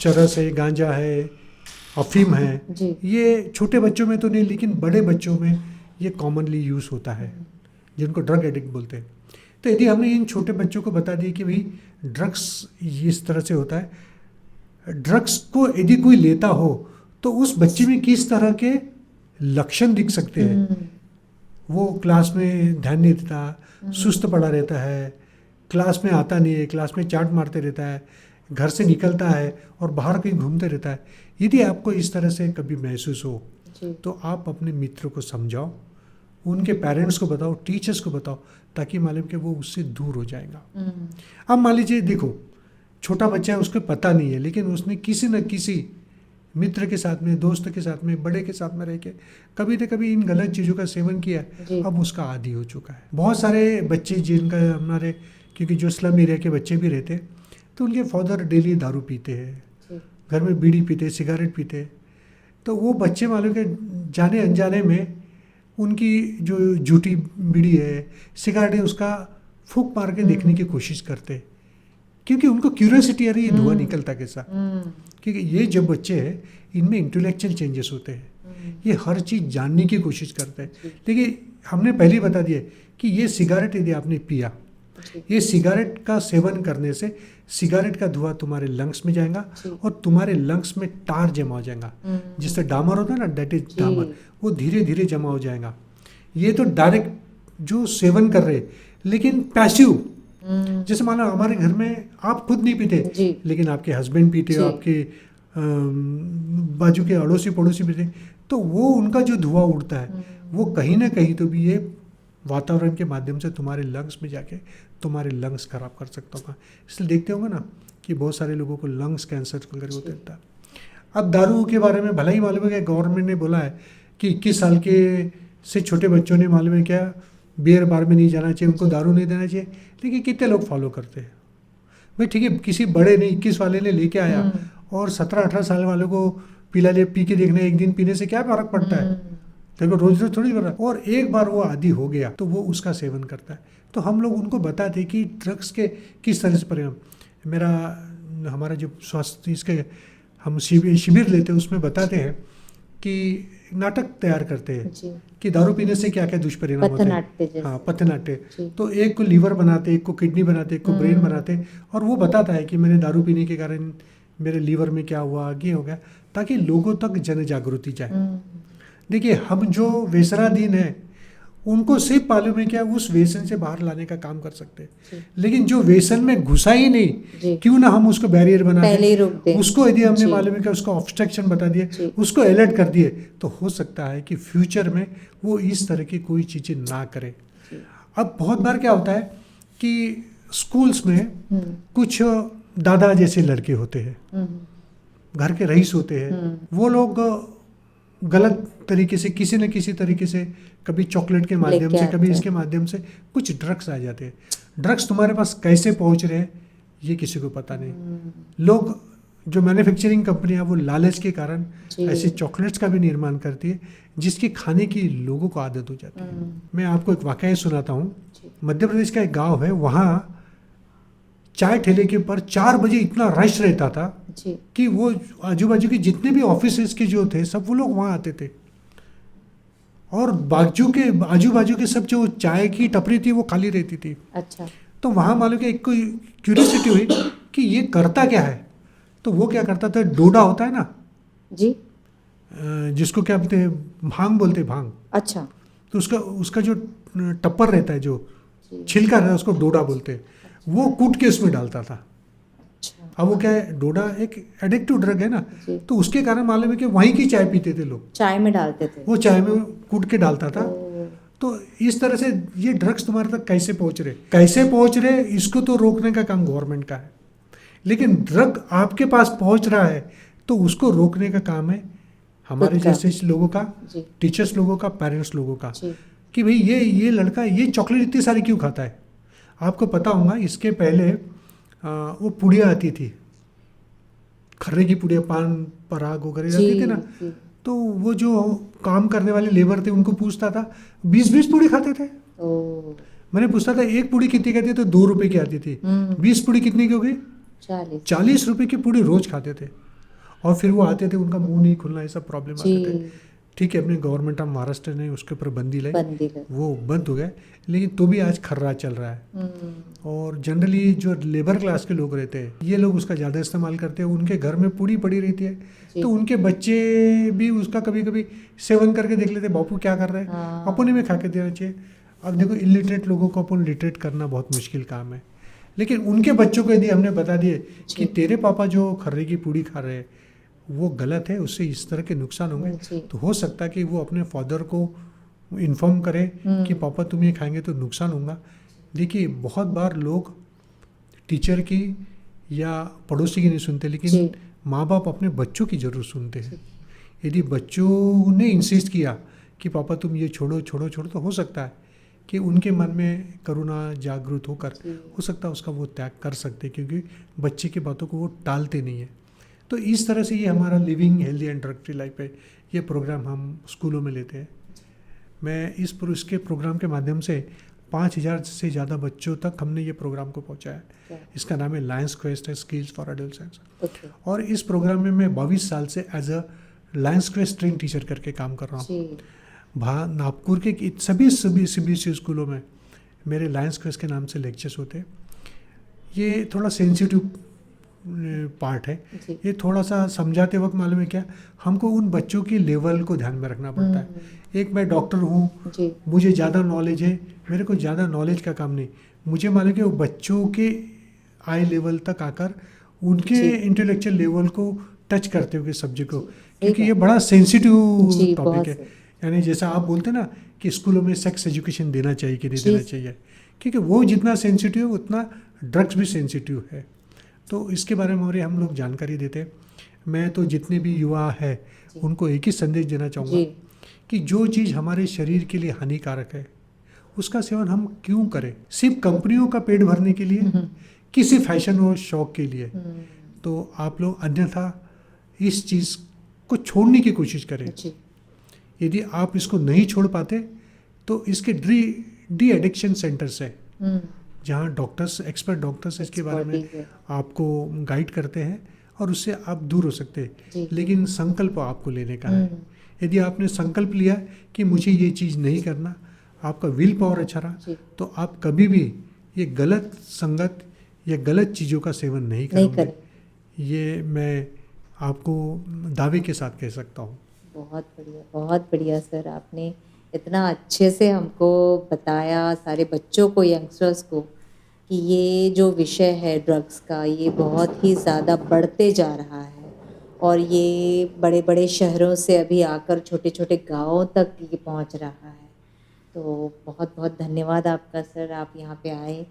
चरस है, गांजा है, अफीम है, जी। ये छोटे बच्चों में तो नहीं, लेकिन बड़े बच्चों में ये कॉमनली यूज़ होता है, जिनको ड्रग एडिक्ट बोलते हैं। तो यदि हमने इन छोटे बच्चों को बता दिया कि भाई ड्रग्स इस तरह से होता है, ड्रग्स को यदि कोई लेता हो तो उस बच्चे में किस तरह के लक्षण दिख सकते हैं। वो क्लास में ध्यान नहीं देता, सुस्त पड़ा रहता है, क्लास में आता नहीं है, क्लास में चाट मारते रहता है, घर से निकलता है और बाहर कहीं घूमते रहता है। यदि आपको इस तरह से कभी महसूस हो तो आप अपने मित्रों को समझाओ, उनके पेरेंट्स को बताओ, टीचर्स को बताओ, ताकि मालूम कि वो उससे दूर हो जाएगा। अब मान लीजिए, देखो छोटा बच्चा है, उसको पता नहीं है, लेकिन उसने किसी न किसी मित्र के साथ में, दोस्त के साथ में, बड़े के साथ में रह के कभी न कभी इन गलत चीज़ों का सेवन किया, अब उसका आदी हो चुका है। बहुत सारे बच्चे जिनका हमारे, क्योंकि जो स्लम एरिया के बच्चे भी रहते हैं, तो उनके फादर डेली दारू पीते हैं, घर में बीड़ी पीते, सिगरेट पीते, तो वो बच्चे मालूम के जाने अनजाने में उनकी जो जूठी बीड़ी है, सिगरेट है, उसका फूंक मार के देखने की कोशिश करते, क्योंकि उनको क्यूरियोसिटी आ रही है धुआं निकलता कैसा। क्योंकि ये जो बच्चे हैं इनमें इंटेलेक्चुअल चेंजेस होते हैं, ये हर चीज़ जानने की कोशिश करते हैं। लेकिन हमने पहले ही बता दिया कि ये सिगरेट यदि आपने पिया, ये सिगरेट का सेवन करने से सिगरेट का धुआं तुम्हारे लंग्स में जाएगा और तुम्हारे लंग्स में टार जमा हो जाएगा, जिससे डामर होता है ना, दैट इज डामर, वो धीरे धीरे जमा हो जाएगा। ये तो डायरेक्ट जो सेवन कर रहे, लेकिन पैसिव, जैसे मान लो हमारे घर में आप खुद नहीं पीते, लेकिन आपके हस्बैंड पीते हो, आपके बाजू के अड़ोसी पड़ोसी पीते, तो वो उनका जो धुआं उड़ता है वो कहीं ना कहीं तो भी ये वातावरण के माध्यम से तुम्हारे लंग्स में जाके तुम्हारे लंग्स खराब कर सकता होगा। इसलिए देखते होंगे ना कि बहुत सारे लोगों को लंग्स कैंसर वगैरह होते रहता है। अब दारू के बारे में भला ही मालूम है कि गवर्नमेंट ने बोला है कि 21 साल के से छोटे बच्चों ने मालूम है क्या बियर बार में नहीं जाना चाहिए, उनको दारू नहीं देना चाहिए, लेकिन कितने लोग फॉलो करते हैं। भाई ठीक है, किसी बड़े ने 21 वाले ने लेके आया और 17-18 साल वालों को पिला ले, पी के देखना, एक दिन पीने से क्या फर्क पड़ता है, देखो रोज रोज थोड़ी कर रहा है। और एक बार वो आदी हो गया तो वो उसका सेवन करता है। तो हम लोग उनको बताते कि ड्रग्स के किस तरह से परिणाम, हमारा जो स्वास्थ्य इसके हम शिविर लेते हैं उसमें बताते हैं कि नाटक तैयार करते हैं कि दारू पीने से क्या क्या दुष्परिणाम होते हैं। हाँ, पथनाट्य। तो एक को लीवर बनाते, एक को किडनी बनाते, एक को ब्रेन बनाते, और वो बताता है कि मैंने दारू पीने के कारण मेरे लीवर में क्या हुआ, ये हो गया, ताकि लोगों तक जन जागृति जाए। देखिए, हम जो वेसराधीन है उनको सिर्फ मालूम है क्या उस व्यसन से बाहर लाने का काम कर सकते हैं, लेकिन जो व्यसन में घुसा ही नहीं, क्यों ना हम उसको बैरियर बना दें, उसको यदि हमने मालूम है कि उसको ऑब्स्ट्रक्शन बता दिए, उसको अलर्ट कर दिए, तो हो सकता है कि फ्यूचर में वो इस तरह की कोई चीज़ें ना करे। अब बहुत बार क्या होता है कि स्कूल्स में कुछ दादा जैसे लड़के होते हैं, घर के रईस होते हैं, वो लोग गलत तरीके से किसी न किसी तरीके से कभी चॉकलेट के माध्यम से, कभी इसके माध्यम से कुछ ड्रग्स आ जाते हैं। ड्रग्स तुम्हारे पास कैसे पहुंच रहे हैं ये किसी को पता नहीं। लोग जो मैन्युफैक्चरिंग कंपनियां वो लालच के कारण ऐसे चॉकलेट्स का भी निर्माण करती है जिसकी खाने की लोगों को आदत हो जाती है। मैं आपको एक वाकया सुनाता हूँ। मध्य प्रदेश का एक गाँव है, वहाँ चाय ठेले के ऊपर 4 बजे इतना रश रहता था कि वो आजू बाजू के जितने भी ऑफिस के जो थे सब वो लोग वहाँ आते थे, और आजू बाजू के सब जो चाय की टपरी थी वो खाली रहती थी। अच्छा। तो वहाँ मालूम कि एक कोई क्यूरियोसिटी हुई कि ये करता क्या है। तो वो क्या करता था, डोडा होता है ना जी, जिसको क्या बोलते हैं, भांग बोलते हैं, भांग। अच्छा। तो उसका जो टप्पर रहता है, जो छिलका रहता है, उसको डोडा बोलते हैं। वो कूट के उसमें डालता था। अब वो क्या है, डोडा एक एडिक्टिव ड्रग है ना, तो उसके कारण मालूम है कि वहीं की चाय पीते थे लोग, चाय में डालते थे, वो चाय में कूट के डालता था। तो इस तरह से ये ड्रग्स तुम्हारे तक कैसे पहुंच रहे, इसको तो रोकने का काम गवर्नमेंट का है, लेकिन ड्रग आपके पास पहुंच रहा है तो उसको रोकने का काम है हमारे जैसे लोगों का, टीचर्स लोगों का, पेरेंट्स लोगों का, कि भाई ये लड़का ये चॉकलेट इतनी सारी क्यों खाता है। आपको पता होगा इसके पहले वो पुड़िया आती थी, खर्रे की पुड़िया, पान पराग वगैरह जाती थी ना, तो वो जो काम करने वाले लेबर थे उनको पूछता था, 20-20 पूड़ी खाते थे। ओ मैंने पूछता था एक पूड़ी कितनी की आती है, तो 2 रुपए की आती थी। 20 पूड़ी कितनी की हो गई? 40 रुपए की पूड़ी रोज खाते थे। और फिर वो आते थे, उनका मुंह नहीं खुलना, ये सब प्रॉब्लम आते थे। जी ठीक है, अपने गवर्नमेंट ऑफ महाराष्ट्र ने उसके ऊपर बंदी लाई, बंदी कर वो बंद हो गए, लेकिन तो भी आज खर्रा चल रहा है। और जनरली जो लेबर क्लास के लोग रहते हैं, ये लोग उसका ज़्यादा इस्तेमाल करते हैं। उनके घर में पूड़ी पड़ी रहती है, जी। तो उनके बच्चे भी उसका कभी कभी सेवन करके देख लेते, बापू क्या कर रहे हैं, हाँ। अपने में खा के देना चाहिए। अब देखो, इलिटरेट लोगों को अपन लिटरेट करना बहुत मुश्किल काम है, लेकिन उनके बच्चों को यदि हमने बता दिए कि तेरे पापा जो खर्रे की पूड़ी खा रहे हैं वो गलत है, उससे इस तरह के नुकसान होंगे, जी। तो हो सकता है कि वो अपने फादर को इन्फॉर्म करे कि पापा तुम ये खाएंगे तो नुकसान होगा। देखिए, बहुत बार लोग टीचर की या पड़ोसी की नहीं सुनते, लेकिन जी। माँ बाप अपने बच्चों की ज़रूर सुनते हैं। यदि बच्चों ने इंसिस्ट किया कि पापा तुम ये छोड़ो छोड़ो छोड़ो, तो हो सकता है कि उनके मन में करुणा जागृत होकर हो सकता है उसका वो त्याग कर सकते, क्योंकि बच्चे की बातों को वो टालते नहीं है। तो इस तरह से ये हमारा living healthy and drug free life है, ये प्रोग्राम हम स्कूलों में लेते हैं। मैं इसके प्रोग्राम के माध्यम से 5000 से ज़्यादा बच्चों तक हमने ये प्रोग्राम को पहुंचाया। इसका नाम है Lions Quest skills for adolescence. और इस प्रोग्राम में मैं 22 साल से as a Lions Quest train teacher करके काम कर रहा हूँ। नागपुर के सभी CBSE स्कूलों में मेरे लायंस क्वेस्ट के नाम से लेक्चर्स होते हैं। ये थोड़ा सेंसिटिव पार्ट है, ये थोड़ा सा समझाते वक्त मालूम है क्या, हमको उन बच्चों के लेवल को ध्यान में रखना पड़ता है। एक मैं डॉक्टर हूँ, मुझे ज़्यादा नॉलेज है, मेरे को ज़्यादा नॉलेज का काम नहीं, मुझे मालूम है कि वो बच्चों के आई लेवल तक आकर उनके इंटेलेक्चुअल लेवल को टच करते हुए सब्जेक्ट को, क्योंकि ये बड़ा सेंसिटिव टॉपिक है। यानी जैसा आप बोलते ना कि स्कूलों में सेक्स एजुकेशन देना चाहिए कि नहीं देना चाहिए, क्योंकि वो जितना सेंसिटिव है उतना ड्रग्स भी सेंसिटिव है। तो इसके बारे में हम लोग जानकारी देते हैं। मैं तो जितने भी युवा है उनको एक ही संदेश देना चाहूँगा कि जो चीज़ हमारे शरीर के लिए हानिकारक है उसका सेवन हम क्यों करें, सिर्फ कंपनियों का पेट भरने के लिए, किसी फैशन और शौक के लिए। तो आप लोग अन्यथा इस चीज़ को छोड़ने की कोशिश करें। यदि आप इसको नहीं छोड़ पाते तो इसके डी एडिक्शन सेंटर्स है, जहाँ डॉक्टर्स, एक्सपर्ट डॉक्टर्स इसके बारे में आपको गाइड करते हैं और उससे आप दूर हो सकते हैं। लेकिन संकल्प आपको लेने का है। यदि आपने संकल्प लिया कि मुझे ये चीज़ नहीं करना, आपका विल पावर अच्छा रहा, तो आप कभी भी ये गलत संगत या गलत चीज़ों का सेवन नहीं करेंगे। ये मैं आपको दावे के साथ कह सकता हूँ। बहुत बढ़िया सर, आपने इतना अच्छे से हमको बताया, सारे बच्चों को, यंगस्टर्स को, कि ये जो विषय है ड्रग्स का, ये बहुत ही ज़्यादा बढ़ते जा रहा है और ये बड़े बड़े शहरों से अभी आकर छोटे छोटे गांवों तक ये पहुंच रहा है। तो बहुत बहुत धन्यवाद आपका सर, आप यहाँ पे आए।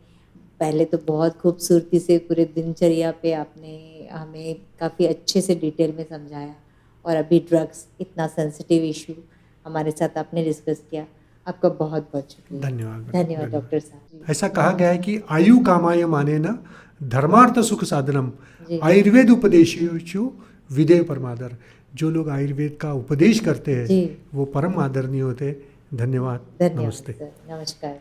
पहले तो बहुत खूबसूरती से पूरे दिनचर्या पे आपने हमें काफ़ी अच्छे से डिटेल में समझाया, और अभी ड्रग्स इतना सेंसिटिव इशू हमारे साथ आपने डिस्कस किया। आपका बहुत बहुत शुक्रिया। धन्यवाद डॉक्टर साहब। ऐसा कहा गया है कि आयु कामाय माने न धर्मार्थ सुख साधनम आयुर्वेद उपदेशेषु विदेह परमादर। जो लोग आयुर्वेद का उपदेश करते हैं वो परम आदरणीय होते। धन्यवाद। नमस्ते। नमस्कार।